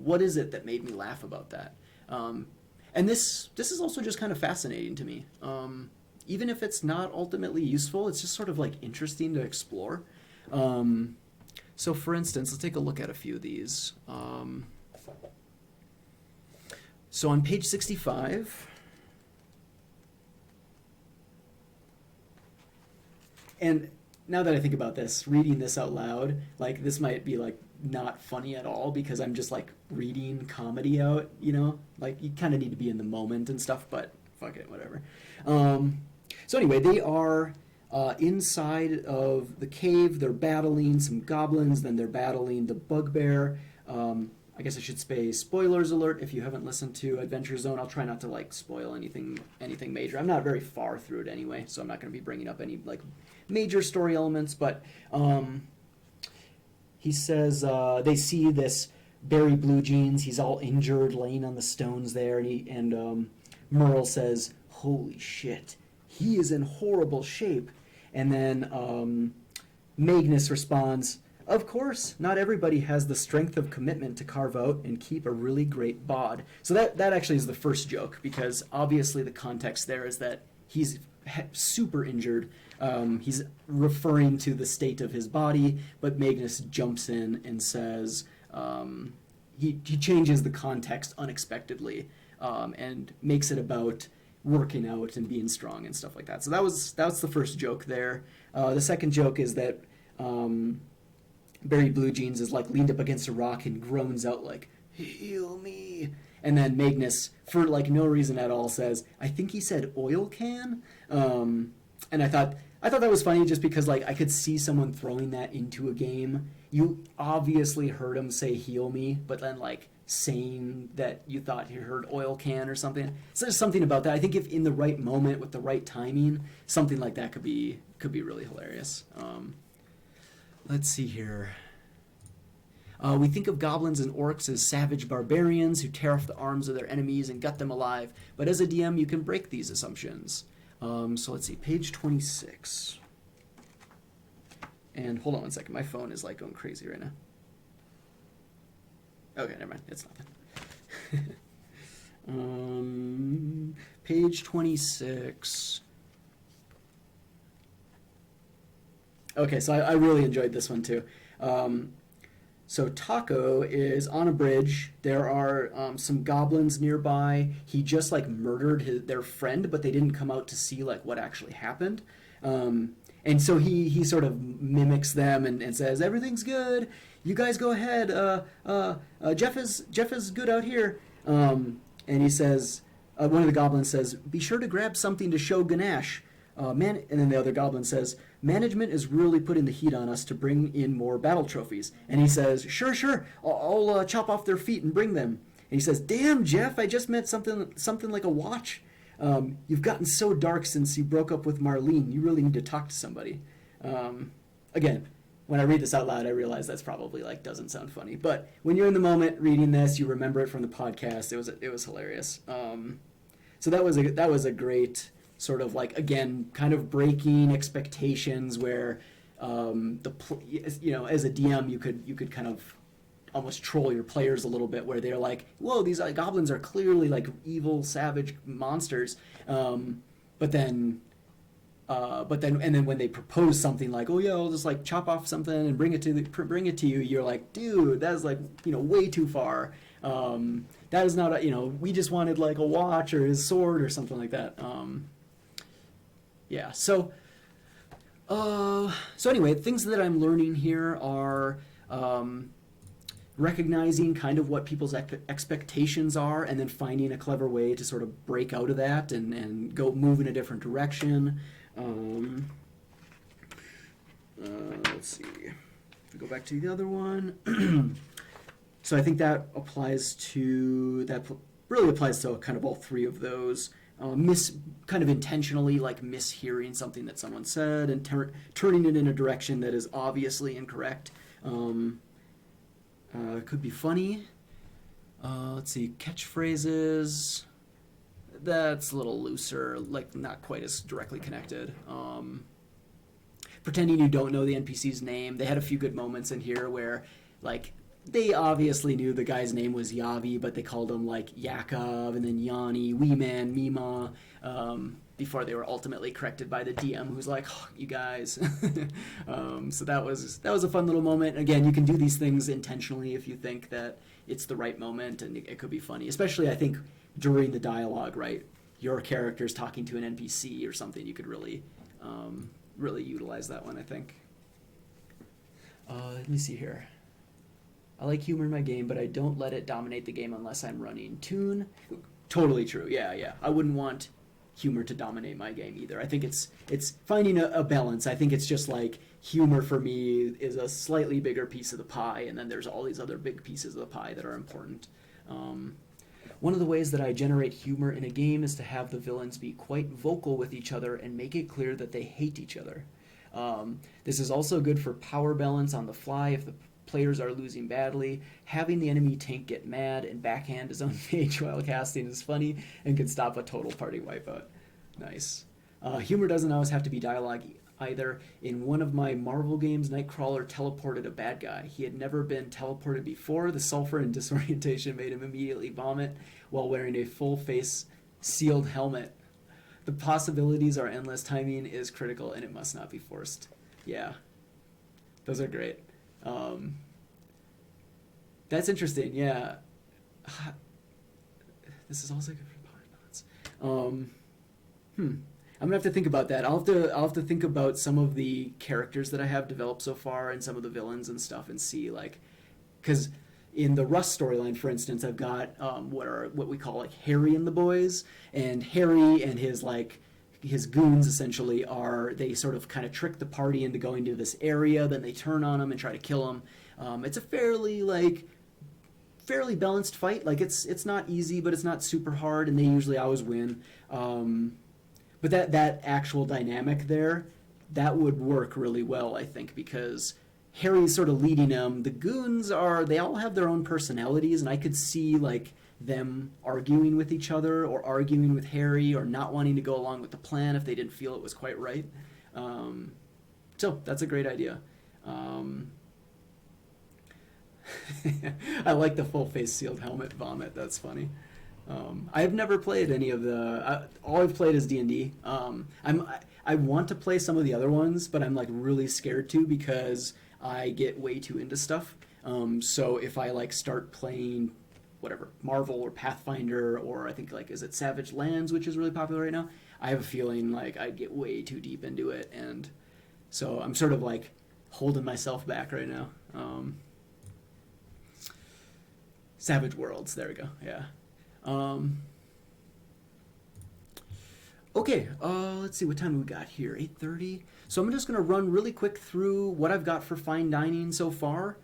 what is it that made me laugh about that? And this is also just kind of fascinating to me. Even if it's not ultimately useful, it's just sort of like interesting to explore. So for instance, let's take a look at a few of these. So on page 65, and now that I think about this, reading this out loud, like this might be like not funny at all because I'm just like reading comedy out, you know? Like you kind of need to be in the moment and stuff, but fuck it, whatever. So anyway, they are inside of the cave. They're battling some goblins, then they're battling the bugbear. I guess I should say spoilers alert if you haven't listened to Adventure Zone. I'll try not to like spoil anything major. I'm not very far through it anyway, so I'm not going to be bringing up any like major story elements, but he says they see this Barry Blue Jeans. He's all injured, laying on the stones there, and Merle says, "Holy shit, he is in horrible shape." And then Magnus responds, "Of course, not everybody has the strength of commitment to carve out and keep a really great bod." So that actually is the first joke, because obviously the context there is that he's super injured. He's referring to the state of his body, but Magnus jumps in and says, he changes the context unexpectedly and makes it about working out and being strong and stuff like that. So that's the first joke there. The second joke is that Barry Blue Jeans is like leaned up against a rock and groans out like, "Heal me." And then Magnus, for like no reason at all, says, I think he said oil can. And I thought that was funny just because like I could see someone throwing that into a game. You obviously heard him say "heal me," but then like saying that you thought you heard oil can or something. So there's something about that. I think if in the right moment with the right timing, something like that could be really hilarious. Let's see here. We think of goblins and orcs as savage barbarians who tear off the arms of their enemies and gut them alive. But as a DM, you can break these assumptions. So let's see, page 26. And hold on one second. My phone is like going crazy right now. Okay, never mind. It's nothing. Page 26. Okay, so I really enjoyed this one too. So Taco is on a bridge. There are some goblins nearby. He just like murdered their friend, but they didn't come out to see like what actually happened. And so he sort of mimics them and says, "Everything's good. You guys go ahead. Jeff is good out here." And he says, one of the goblins says, "Be sure to grab something to show Ganesh." And then the other goblin says, "Management is really putting the heat on us to bring in more battle trophies." And he says, Sure, I'll chop off their feet and bring them." And he says, "Damn, Jeff, I just meant something like a watch." You've gotten so dark since you broke up with Marlene. You really need to talk to somebody. Again, when I read this out loud, I realize that's probably like doesn't sound funny. But when you're in the moment reading this, you remember it from the podcast. It was hilarious. So that was a great sort of like, again, kind of breaking expectations where as a DM you could kind of almost troll your players a little bit, where they're like, whoa, these goblins are clearly like evil savage monsters, but then when they propose something like, oh yeah, I'll just like chop off something and bring it to you, you're like, dude, that's like, way too far. That is not we just wanted like a watch or his sword or something like that. Yeah, so anyway, things that I'm learning here are recognizing kind of what people's expectations are, and then finding a clever way to sort of break out of that and go move in a different direction. Let's see. If we go back to the other one. So I think that really applies to kind of all three of those. Kind of intentionally like mishearing something that someone said and turning it in a direction that is obviously incorrect. Could be funny. Let's see, catchphrases. That's a little looser, like not quite as directly connected. Pretending you don't know the NPC's name. They had a few good moments in here where, like, they obviously knew the guy's name was Yavi, but they called him like Yakov and then Yanni, Wee Man, Mima, before they were ultimately corrected by the DM, who's like, oh, you guys. So that was a fun little moment. Again, you can do these things intentionally if you think that it's the right moment, and it could be funny, especially I think during the dialogue, right? Your character's talking to an NPC or something. You could really utilize that one, I think. Let me see here. I like humor in my game, but I don't let it dominate the game unless I'm running tune. Totally true. Yeah. I wouldn't want humor to dominate my game either. I think it's finding a balance. I think it's just like humor for me is a slightly bigger piece of the pie, and then there's all these other big pieces of the pie that are important. One of the ways that I generate humor in a game is to have the villains be quite vocal with each other and make it clear that they hate each other. This is also good for power balance on the fly if the players are losing badly. Having the enemy tank get mad and backhand his own mage while casting is funny and can stop a total party wipeout. Nice. Humor doesn't always have to be dialogue either. In one of my Marvel games, Nightcrawler teleported a bad guy. He had never been teleported before. The sulfur and disorientation made him immediately vomit while wearing a full face sealed helmet. The possibilities are endless. Timing is critical and it must not be forced. Yeah. Those are great. That's interesting, yeah. This is also good for power balance. I'm gonna have to think about that. I'll have to think about some of the characters that I have developed so far and some of the villains and stuff, and see, like, because in the Rust storyline, for instance, I've got what we call like Harry and the boys, and Harry and his goons essentially they sort of kind of trick the party into going to this area, then they turn on him and try to kill him. It's a fairly balanced fight. Like it's not easy, but it's not super hard, and they usually always win. But that actual dynamic there, that would work really well, I think, because Harry's sort of leading them. The goons they all have their own personalities, and I could see like them arguing with each other or arguing with Harry or not wanting to go along with the plan if they didn't feel it was quite right. So that's a great idea. I like the full face sealed helmet vomit. That's funny. I have never played any of all I've played is D&D. I want to play some of the other ones, but I'm like really scared to because I get way too into stuff. So if I like start playing whatever, Marvel or Pathfinder, or I think like, is it Savage Lands, which is really popular right now? I have a feeling like I'd get way too deep into it, and so I'm sort of like holding myself back right now. Savage Worlds, there we go, yeah. Okay, let's see what time we got here, 8:30. So I'm just going to run really quick through what I've got for fine dining so far.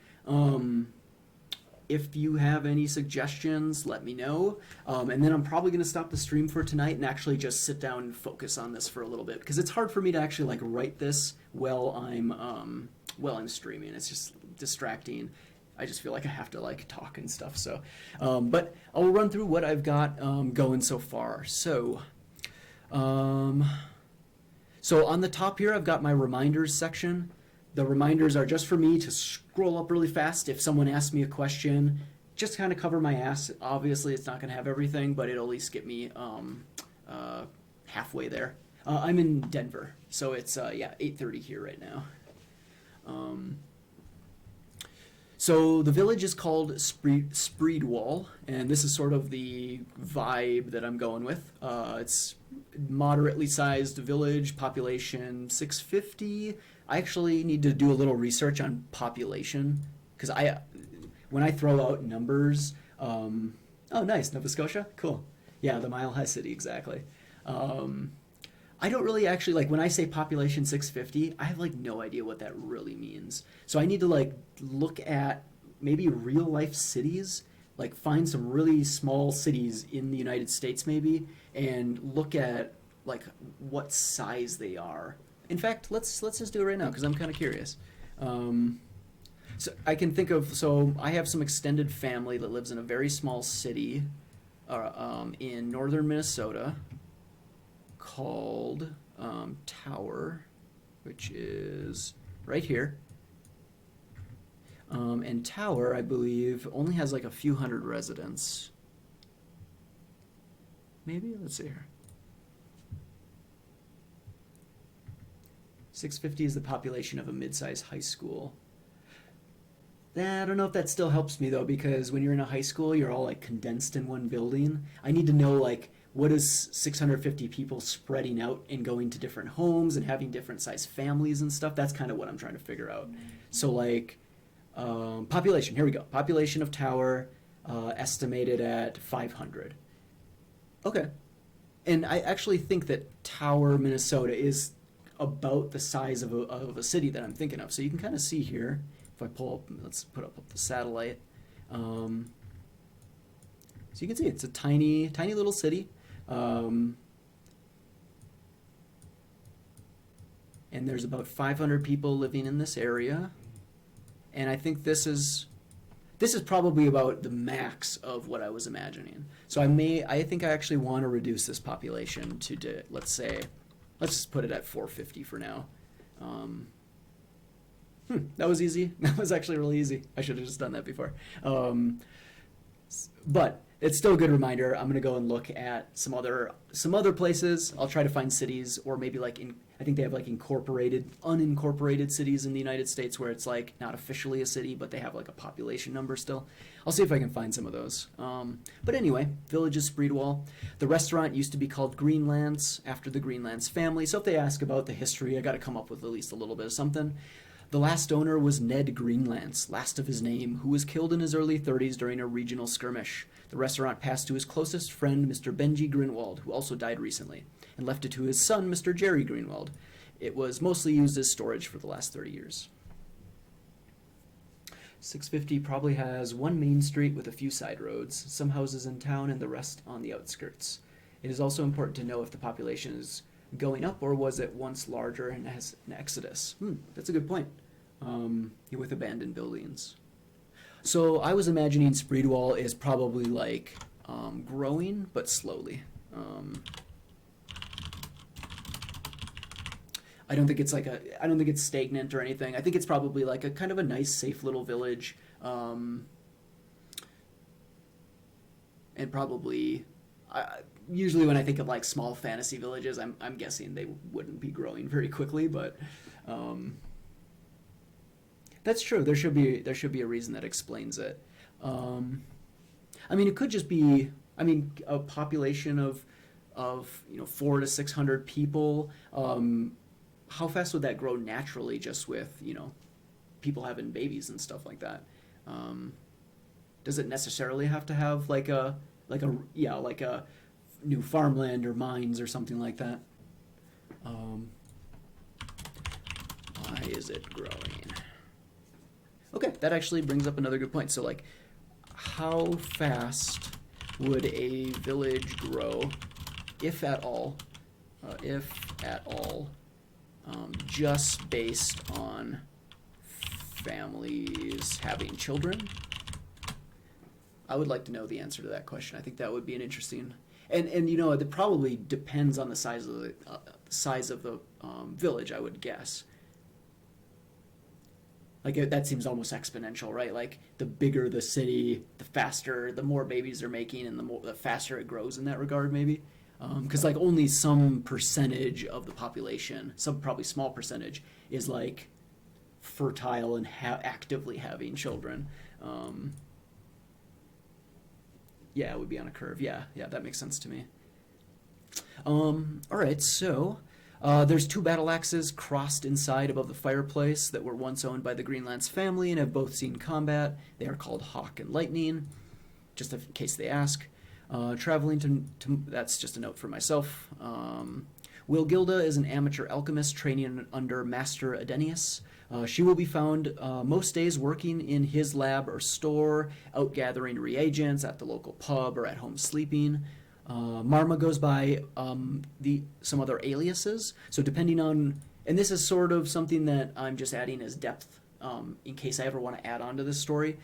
if you have any suggestions, let me know. And then I'm probably going to stop the stream for tonight and actually just sit down and focus on this for a little bit, because it's hard for me to actually like write this while I'm streaming. It's just distracting. I just feel like I have to like talk and stuff. So, but I'll run through what I've got going so far. So on the top here, I've got my reminders section. The reminders are just for me to scroll up really fast if someone asks me a question, just kind of cover my ass. Obviously, it's not going to have everything, but it'll at least get me halfway there. I'm in Denver, so it's 8:30 here right now. So the village is called Spreedwall, and this is sort of the vibe that I'm going with. It's moderately sized village, population 650. I actually need to do a little research on population, because when I throw out numbers, oh nice, Nova Scotia, cool. Yeah, the Mile High City, exactly. I don't really actually, like, when I say population 650, I have like no idea what that really means. So I need to like look at maybe real life cities, like find some really small cities in the United States maybe, and look at like what size they are. In fact, let's just do it right now, because I'm kind of curious. So I can think of, so I have some extended family that lives in a very small city in northern Minnesota called Tower, which is right here. And Tower, I believe, only has like a few hundred residents. Maybe? Let's see here. 650 is the population of a mid-sized high school. I don't know if that still helps me though, because when you're in a high school, you're all like condensed in one building. I need to know like what is 650 people spreading out and going to different homes and having different size families and stuff. That's kind of what I'm trying to figure out. So like population, here we go. Population of Tower estimated at 500. Okay. And I actually think that Tower, Minnesota is about the size of a city that I'm thinking of. So you can kind of see here, if I pull up, let's put up the satellite. So you can see it's a tiny little city. And there's about 500 people living in this area. And I think this is probably about the max of what I was imagining. So I think I actually want to reduce this population to let's just put it at 450 for now. That was easy. That was actually really easy. I should have just done that before. But it's still a good reminder. I'm gonna go and look at some other places. I'll try to find cities, or maybe like I think they have like unincorporated cities in the United States where it's like not officially a city, but they have like a population number still. I'll see if I can find some of those. But anyway, Village of Spreedwall. The restaurant used to be called Greenlands after the Greenlands family. So if they ask about the history, I got to come up with at least a little bit of something. The last owner was Ned Greenlands, last of his name, who was killed in his early 30s during a regional skirmish. The restaurant passed to his closest friend, Mr. Benji Greenwald, who also died recently, and left it to his son, Mr. Jerry Greenwald. It was mostly used as storage for the last 30 years. 650 probably has one main street with a few side roads, some houses in town and the rest on the outskirts. It is also important to know if the population is going up or was it once larger and has an exodus. That's a good point. With abandoned buildings. So I was imagining Spreedwall is probably like growing, but slowly. I don't think it's stagnant or anything. I think it's probably like a kind of a nice, safe little village. And probably, usually when I think of like small fantasy villages, I'm guessing they wouldn't be growing very quickly, but that's true. There should be a reason that explains it. I mean, it could just be, a population of 400 to 600 people. How fast would that grow naturally just with, people having babies and stuff like that? Does it necessarily have to have like a new farmland or mines or something like that? Why is it growing? Okay, that actually brings up another good point. So like, how fast would a village grow, if at all, just based on families having children? I would like to know the answer to that question. I think that would be an interesting, and it probably depends on the size of the village, I would guess. Like that seems almost exponential, right? Like the bigger the city, the faster, the more babies they're making, and the faster it grows in that regard, maybe. Because like only some percentage of the population, some probably small percentage, is like fertile and actively having children. Yeah, it would be on a curve. Yeah, that makes sense to me. All right, so there's 2 battle axes crossed inside above the fireplace that were once owned by the Greenlance family and have both seen combat. They are called Hawk and Lightning, just in case they ask. Traveling to that's just a note for myself. Will Gilda is an amateur alchemist training under Master Adenius. She will be found most days working in his lab or store, out gathering reagents at the local pub or at home sleeping. Marma goes by some other aliases. So depending on, and this is sort of something that I'm just adding as depth in case I ever want to add on to this story.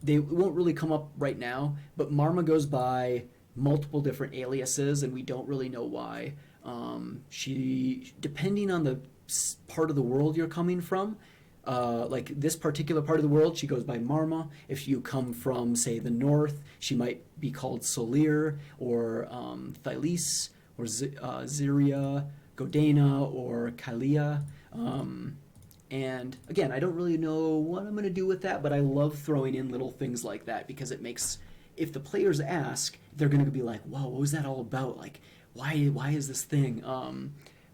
They won't really come up right now, but Marma goes by multiple different aliases, and we don't really know why. She, depending on the part of the world you're coming from, like this particular part of the world, she goes by Marma. If you come from, say, the north, she might be called Solir, or Thylis, or Ziria, Godena, or Kalia. And again, I don't really know what I'm going to do with that, but I love throwing in little things like that because it makes, if the players ask, they're going to be like, "Whoa, what was that all about? Like, why is this thing?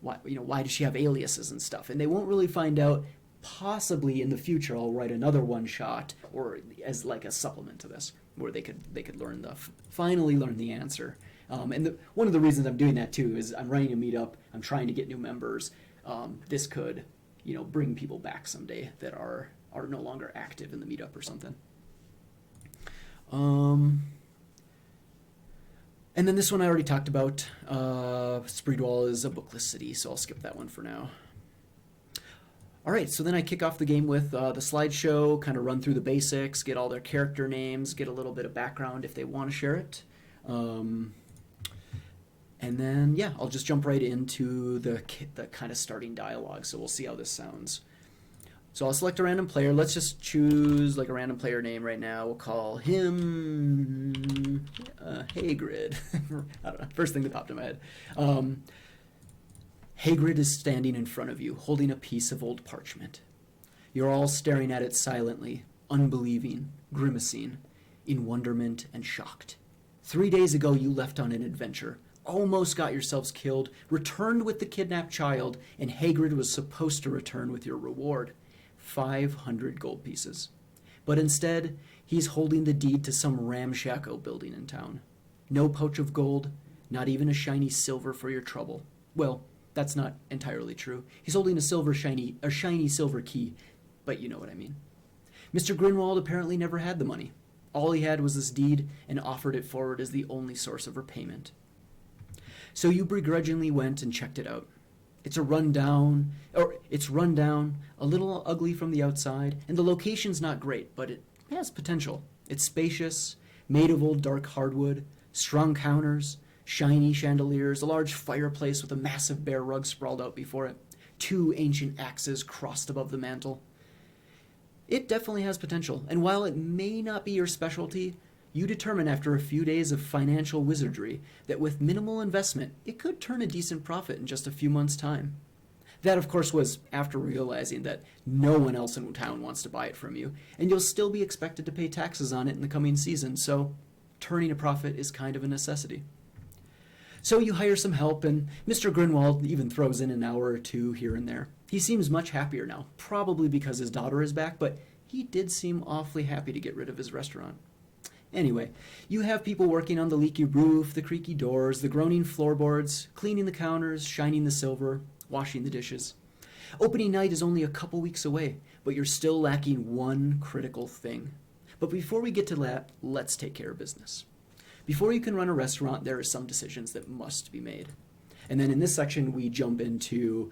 Why does she have aliases and stuff?" And they won't really find out. Possibly in the future, I'll write another one shot, or as like a supplement to this, where they could finally learn the answer. And one of the reasons I'm doing that too is I'm running a meetup. I'm trying to get new members. This could, bring people back someday that are no longer active in the meetup or something. And then this one I already talked about. Spreedwall is a bookless city, so I'll skip that one for now. All right, so then I kick off the game with the slideshow, kind of run through the basics, get all their character names, get a little bit of background if they want to share it. And then, I'll just jump right into the kind of starting dialogue, so we'll see how this sounds. So I'll select a random player. Let's just choose like a random player name right now. We'll call him Hagrid. I don't know, first thing that popped in my head. Hagrid is standing in front of you, holding a piece of old parchment. You're all staring at it silently, unbelieving, grimacing, in wonderment and shocked. 3 days ago you left on an adventure, almost got yourselves killed, returned with the kidnapped child, and Hagrid was supposed to return with your reward, 500 gold pieces. But instead, he's holding the deed to some ramshackle building in town. No pouch of gold, not even a shiny silver for your trouble. Well, that's not entirely true. He's holding a shiny silver key, but you know what I mean. Mr. Grinwald apparently never had the money. All he had was this deed and offered it forward as the only source of repayment. So you begrudgingly went and checked it out. It's rundown, a little ugly from the outside, and the location's not great, but it has potential. It's spacious, made of old dark hardwood, strong counters, shiny chandeliers, a large fireplace with a massive bear rug sprawled out before it, 2 ancient axes crossed above the mantel. It definitely has potential, and while it may not be your specialty, you determine after a few days of financial wizardry that with minimal investment, it could turn a decent profit in just a few months' time. That, of course, was after realizing that no one else in town wants to buy it from you, and you'll still be expected to pay taxes on it in the coming season, so turning a profit is kind of a necessity. So you hire some help, and Mr. Grinwald even throws in an hour or 2 here and there. He seems much happier now, probably because his daughter is back, but he did seem awfully happy to get rid of his restaurant. Anyway, you have people working on the leaky roof, the creaky doors, the groaning floorboards, cleaning the counters, shining the silver, washing the dishes. Opening night is only a couple weeks away, but you're still lacking one critical thing. But before we get to that, let's take care of business. Before you can run a restaurant, there are some decisions that must be made. And then in this section, we jump into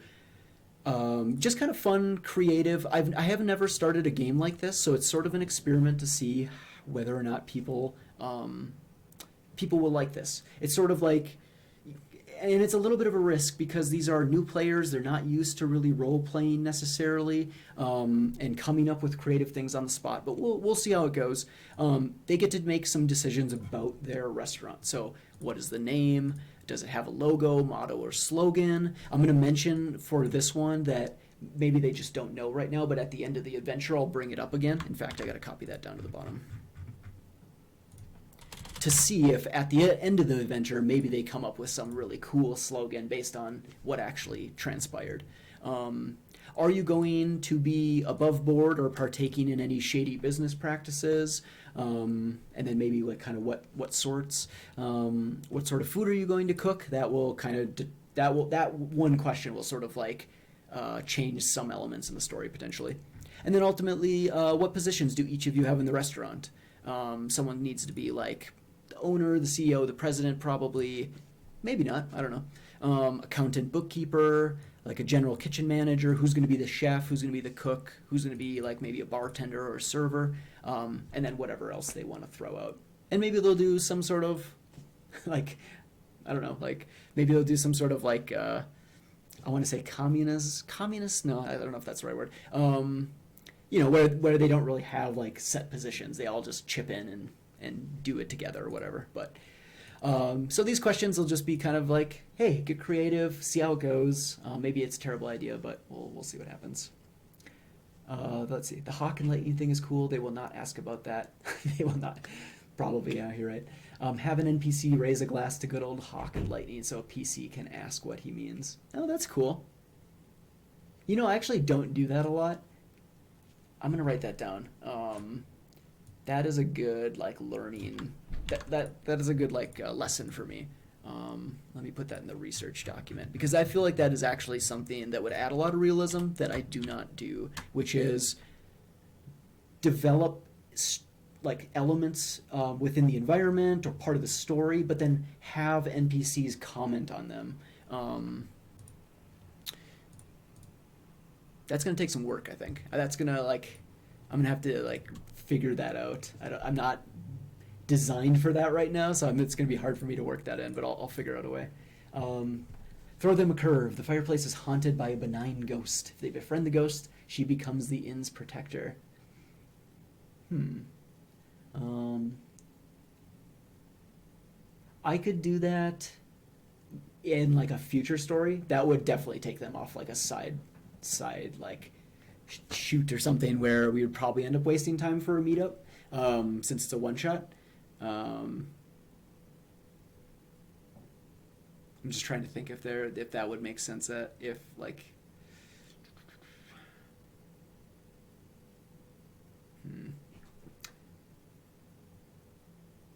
just kind of fun, creative. I have never started a game like this, so it's sort of an experiment to see whether or not people will like this. It's sort of like, and it's a little bit of a risk because these are new players. They're not used to really role-playing necessarily and coming up with creative things on the spot. But we'll see how it goes. They get to make some decisions about their restaurant. So what is the name? Does it have a logo, motto, or slogan? I'm going to mention for this one that maybe they just don't know right now, but at the end of the adventure, I'll bring it up again. In fact, I got to copy that down to the bottom to see if at the end of the adventure, maybe they come up with some really cool slogan based on what actually transpired. Are you going to be above board or partaking in any shady business practices? And then maybe what sort of food are you going to cook? That will that one question will sort of like change some elements in the story potentially. And then ultimately, what positions do each of you have in the restaurant? Someone needs to be like the owner, the CEO, the president, probably, maybe not, I don't know. Accountant, bookkeeper, like a general kitchen manager, who's going to be the chef, who's going to be the cook, who's going to be like maybe a bartender or a server, and then whatever else they want to throw out. And maybe they'll do some sort of, like, I don't know, like maybe they'll do some sort of like, I want to say communist? No, I don't know if that's the right word. Where they don't really have like set positions. They all just chip in and do it together or whatever. But so these questions will just be kind of like, hey, get creative, see how it goes. Maybe it's a terrible idea, but we'll see what happens. Let's see. The hawk and lightning thing is cool. They will not ask about that. They will not. Probably, yeah, you're right. Have an NPC raise a glass to good old hawk and lightning so a PC can ask what he means. Oh, that's cool. I actually don't do that a lot. I'm gonna write that down. That is a good like learning. That is a good like lesson for me. Let me put that in the research document because I feel like that is actually something that would add a lot of realism that I do not do, which is develop like elements within the environment or part of the story, but then have NPCs comment on them. That's gonna take some work, I think. I'm gonna have to like figure that out. I'm not designed for that right now, so it's gonna be hard for me to work that in, but I'll figure out a way. Throw them a curve. The fireplace is haunted by a benign ghost. If they befriend the ghost, she becomes the inn's protector. I could do that in like a future story. That would definitely take them off like a side like shoot or something where we would probably end up wasting time for a meetup since it's a one shot. I'm just trying to think if that would make sense. If like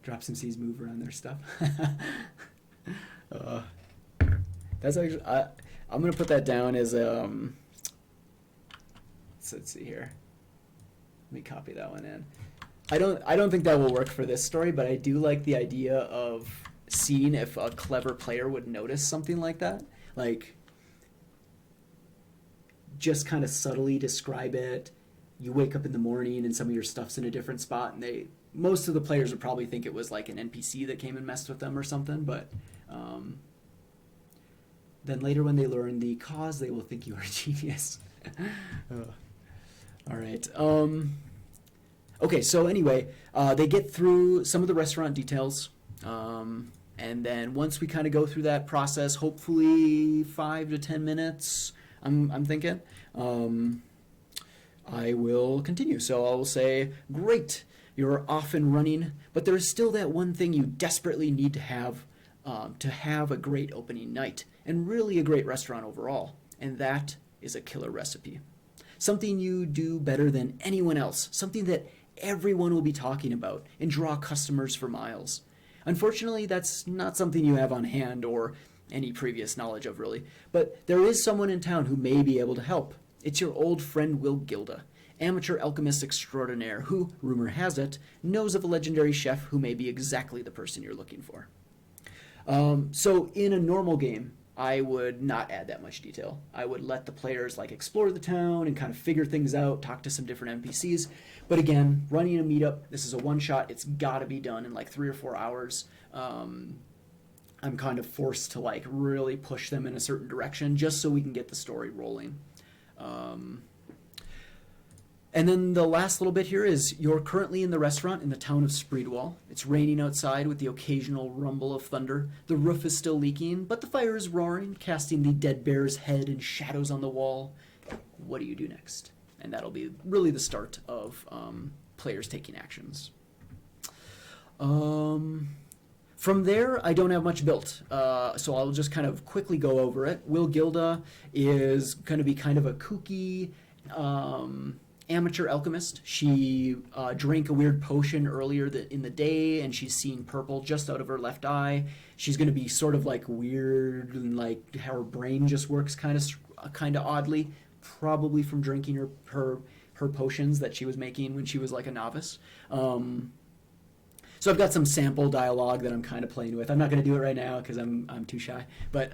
Drop some C's, move around their stuff. That's actually I'm gonna put that down as let's see here. Let me copy that one in. I don't think that will work for this story, but I do like the idea of seeing if a clever player would notice something like that. Like just kind of subtly describe it. You wake up in the morning and some of your stuff's in a different spot, and most of the players would probably think it was like an NPC that came and messed with them or something, but then later when they learn the cause, they will think you are a genius. All right. Okay, so anyway, they get through some of the restaurant details, and then once we kind of go through that process, hopefully 5 to 10 minutes, I'm thinking, I will continue. So I'll say, great, you're off and running, but there is still that one thing you desperately need to have a great opening night, and really a great restaurant overall, and that is a killer recipe. Something you do better than anyone else, something that everyone will be talking about and draw customers for miles. Unfortunately, that's not something you have on hand or any previous knowledge of, really, but there is someone in town who may be able to help. It's your old friend Will Gilda, amateur alchemist extraordinaire who, rumor has it, knows of a legendary chef who may be exactly the person you're looking for. So in a normal game, I would not add that much detail. I would let the players like explore the town and kind of figure things out, talk to some different NPCs. But again, running a meetup, this is a one-shot. It's got to be done in like 3 or 4 hours. I'm kind of forced to like really push them in a certain direction just so we can get the story rolling. And then the last little bit here is you're currently in the restaurant in the town of Spreedwall. It's raining outside with the occasional rumble of thunder. The roof is still leaking, but the fire is roaring, casting the dead bear's head in shadows on the wall. What do you do next? And that'll be really the start of players taking actions. From there, I don't have much built, so I'll just kind of quickly go over it. Will Gilda is going to be kind of a kooky amateur alchemist. She drank a weird potion earlier in the day, and she's seen purple just out of her left eye. She's going to be sort of like weird, and like how her brain just works kind of oddly, probably from drinking her potions that she was making when she was like a novice. So I've got some sample dialogue that I'm kind of playing with. I'm not going to do it right now because I'm too shy. But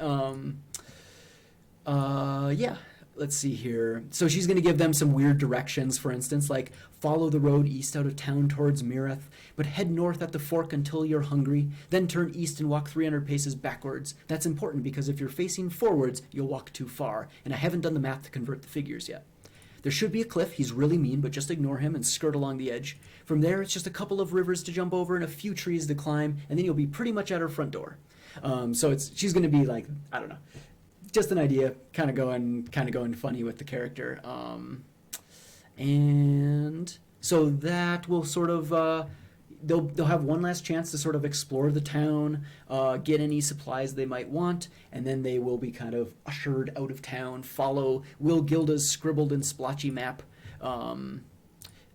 yeah, let's see here. So she's going to give them some weird directions, for instance, like follow the road east out of town towards Mireth, but head north at the fork until you're hungry, then turn east and walk 300 paces backwards. That's important because if you're facing forwards, you'll walk too far, and I haven't done the math to convert the figures yet. There should be a cliff. He's really mean, but just ignore him and skirt along the edge. From there, it's just a couple of rivers to jump over and a few trees to climb, and then you'll be pretty much at her front door. So she's going to be like, I don't know, just an idea, kind of going funny with the character. And so that will sort of they'll have one last chance to sort of explore the town, get any supplies they might want, and then they will be kind of ushered out of town, follow Will Gilda's scribbled and splotchy map.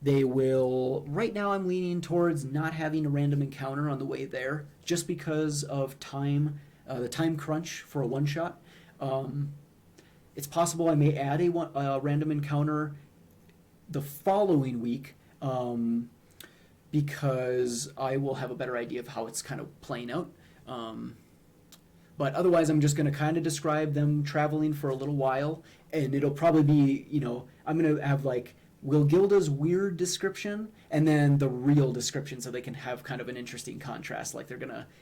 They will, right now I'm leaning towards not having a random encounter on the way there, just because of time, the time crunch for a one-shot. It's possible I may add a random encounter the following week, because I will have a better idea of how it's kind of playing out. But otherwise, I'm just going to kind of describe them traveling for a little while, and it'll probably be, I'm going to have like Will Gilda's weird description and then the real description so they can have kind of an interesting contrast. Like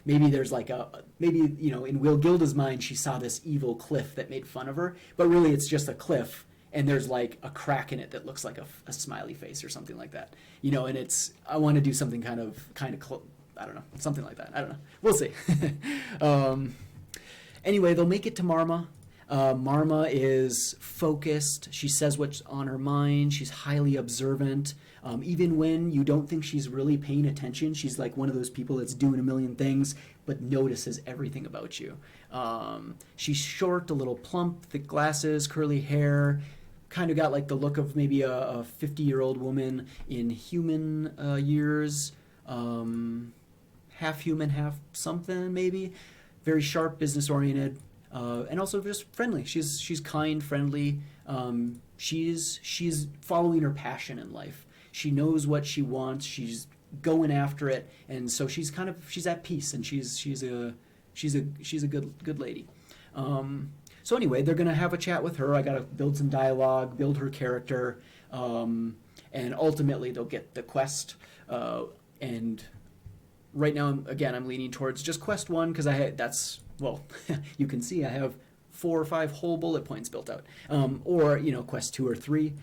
maybe there's like in Will Gilda's mind, she saw this evil cliff that made fun of her, but really it's just a cliff. And there's like a crack in it that looks like a smiley face or something like that, and I want to do something kind of I don't know, something like that. I don't know. We'll see. Anyway, they'll make it to Marma. Marma is focused. She says what's on her mind. She's highly observant. Even when you don't think she's really paying attention, she's like one of those people that's doing a million things but notices everything about you. She's short, a little plump, thick glasses, curly hair, kind of got like the look of maybe a 50-year-old woman in human years, half human, half something maybe. Very sharp, business-oriented, and also just friendly. She's kind, friendly. She's following her passion in life. She knows what she wants. She's going after it, and so she's at peace, and she's a good lady. So anyway, they're gonna have a chat with her. I gotta build some dialogue, build her character, and ultimately they'll get the quest. And right now, I'm leaning towards just quest 1 because you can see I have 4 or 5 whole bullet points built out. Or quest 2 or 3.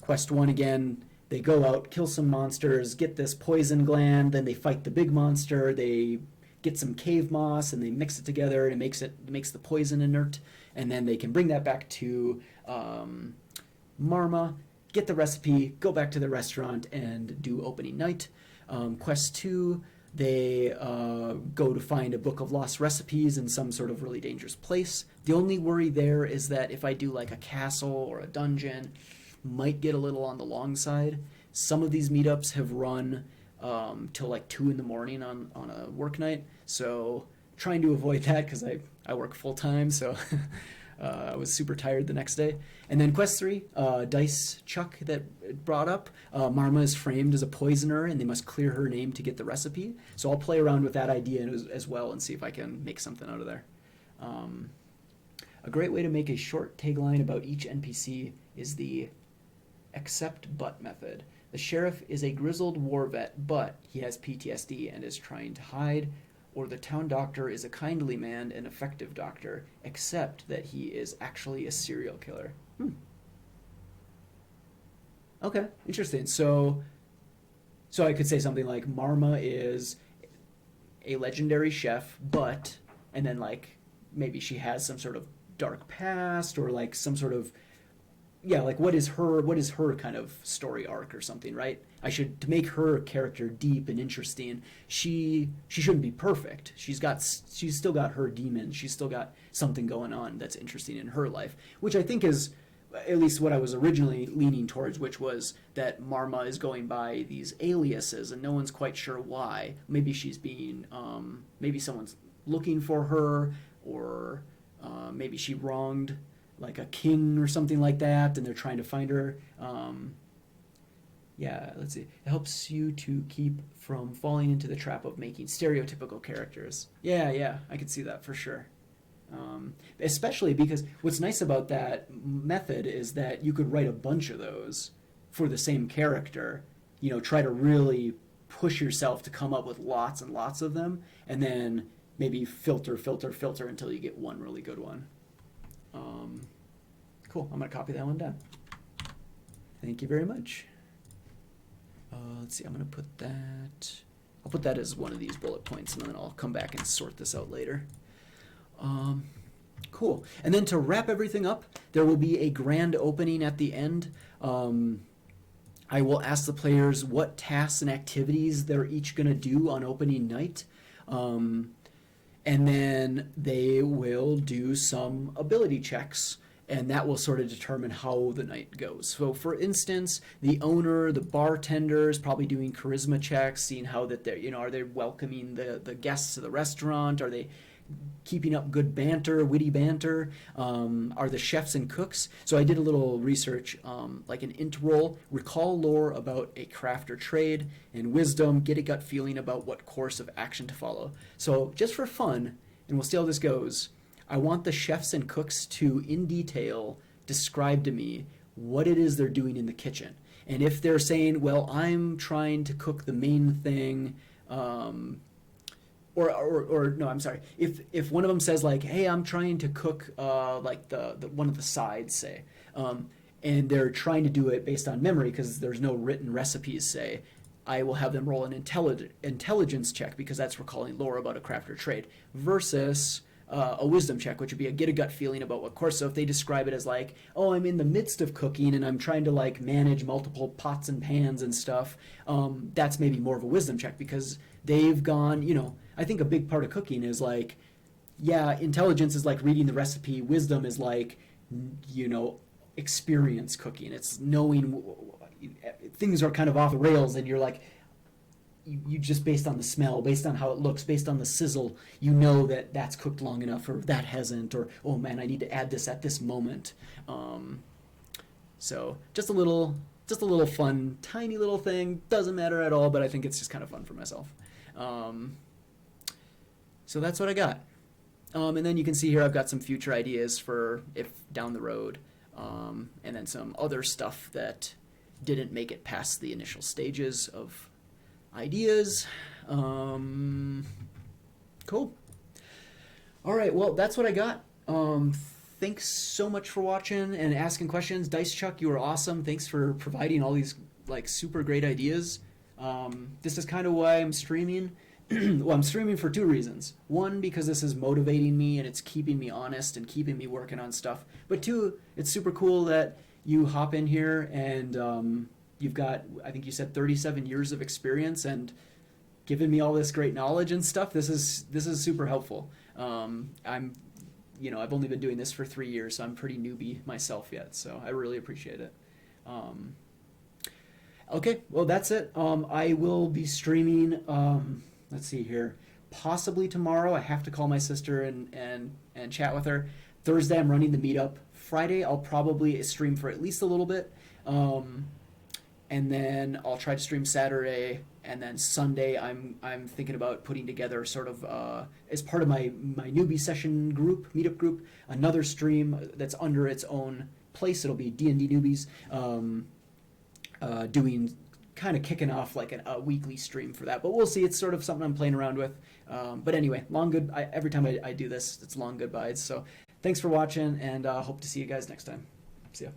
Quest 1 again. They go out, kill some monsters, get this poison gland, then they fight the big monster. They get some cave moss and they mix it together and it makes the poison inert, and then they can bring that back to Marma, get the recipe, go back to the restaurant and do opening night. Quest 2, they go to find a book of lost recipes in some sort of really dangerous place. The only worry there is that if I do like a castle or a dungeon, might get a little on the long side. Some of these meetups have run till like 2 in the morning on a work night, so trying to avoid that because I work full time. So I was super tired the next day. And then quest 3, Dice Chuck that brought up. Marma is framed as a poisoner, and they must clear her name to get the recipe. So I'll play around with that idea as well and see if I can make something out of there. A great way to make a short tagline about each NPC is the accept but method. The sheriff is a grizzled war vet, but he has PTSD and is trying to hide, or the town doctor is a kindly man and effective doctor, except that he is actually a serial killer. Okay, interesting. So I could say something like Marma is a legendary chef, but, and then like maybe she has some sort of dark past, or like some sort of, yeah, like what is her kind of story arc or something, right? To make her character deep and interesting, she shouldn't be perfect. She's still got her demons. She's still got something going on that's interesting in her life, which I think is at least what I was originally leaning towards, which was that Marma is going by these aliases and no one's quite sure why. Maybe she's being, maybe someone's looking for her, or maybe she wronged like a king or something like that, and they're trying to find her. Yeah, let's see. It helps you to keep from falling into the trap of making stereotypical characters. Yeah, I could see that for sure. Especially because what's nice about that method is that you could write a bunch of those for the same character. You know, try to really push yourself to come up with lots and lots of them, and then maybe filter until you get one really good one. Cool. I'm going to copy that one down. Thank you very much. Let's see. I'm going to put that. I'll put that as one of these bullet points, and then I'll come back and sort this out later. Cool. And then to wrap everything up, there will be a grand opening at the end. I will ask the players what tasks and activities they're each going to do on opening night. And then they will do some ability checks, and that will sort of determine how the night goes. So for instance, the owner, the bartender is probably doing charisma checks, seeing how that they're, are they welcoming the guests to the restaurant? Are they keeping up good banter, witty banter? Are the chefs and cooks? So I did a little research, like an int roll, recall lore about a craft or trade, and wisdom, get a gut feeling about what course of action to follow. So just for fun, and we'll see how this goes, I want the chefs and cooks to, in detail, describe to me what it is they're doing in the kitchen. And if they're saying, well, I'm trying to cook the main thing, or no, I'm sorry. If one of them says like, hey, I'm trying to cook like the one of the sides, say, and they're trying to do it based on memory because there's no written recipes, say, I will have them roll an intelligence check because that's recalling lore about a craft or trade, versus a wisdom check, which would be a get a gut feeling about what course. So if they describe it as like, oh, I'm in the midst of cooking and I'm trying to like manage multiple pots and pans and stuff, that's maybe more of a wisdom check because they've gone, I think a big part of cooking is like, yeah, intelligence is like reading the recipe. Wisdom is like, experience cooking. It's knowing things are kind of off the rails and you're like, you just based on the smell, based on how it looks, based on the sizzle, that that's cooked long enough or that hasn't, or, oh man, I need to add this at this moment. So just a little fun, tiny little thing. Doesn't matter at all, but I think it's just kind of fun for myself. So that's what I got. And then you can see here I've got some future ideas for if down the road, and then some other stuff that didn't make it past the initial stages of ideas. Cool. All right, well, that's what I got. Thanks so much for watching and asking questions. Dice Chuck, you were awesome. Thanks for providing all these like super great ideas. This is kind of why I'm streaming. Well, I'm streaming for two reasons. One, because this is motivating me and it's keeping me honest and keeping me working on stuff. But two, it's super cool that you hop in here and you've got, I think you said 37 years of experience and giving me all this great knowledge and stuff. This is super helpful. I've only been doing this for 3 years, so I'm pretty newbie myself yet. So I really appreciate it. Okay, well, that's it. I will be streaming, let's see here, possibly tomorrow. I have to call my sister and chat with her. Thursday I'm running the meetup. Friday I'll probably stream for at least a little bit. And then I'll try to stream Saturday, and then Sunday I'm thinking about putting together sort of as part of my newbie session group, meetup group, another stream that's under its own place. It'll be D&D Newbies, doing kind of kicking off like a weekly stream for that. But we'll see. It's sort of something I'm playing around with. But anyway, every time I do this, it's long goodbyes. So thanks for watching, and hope to see you guys next time. See ya.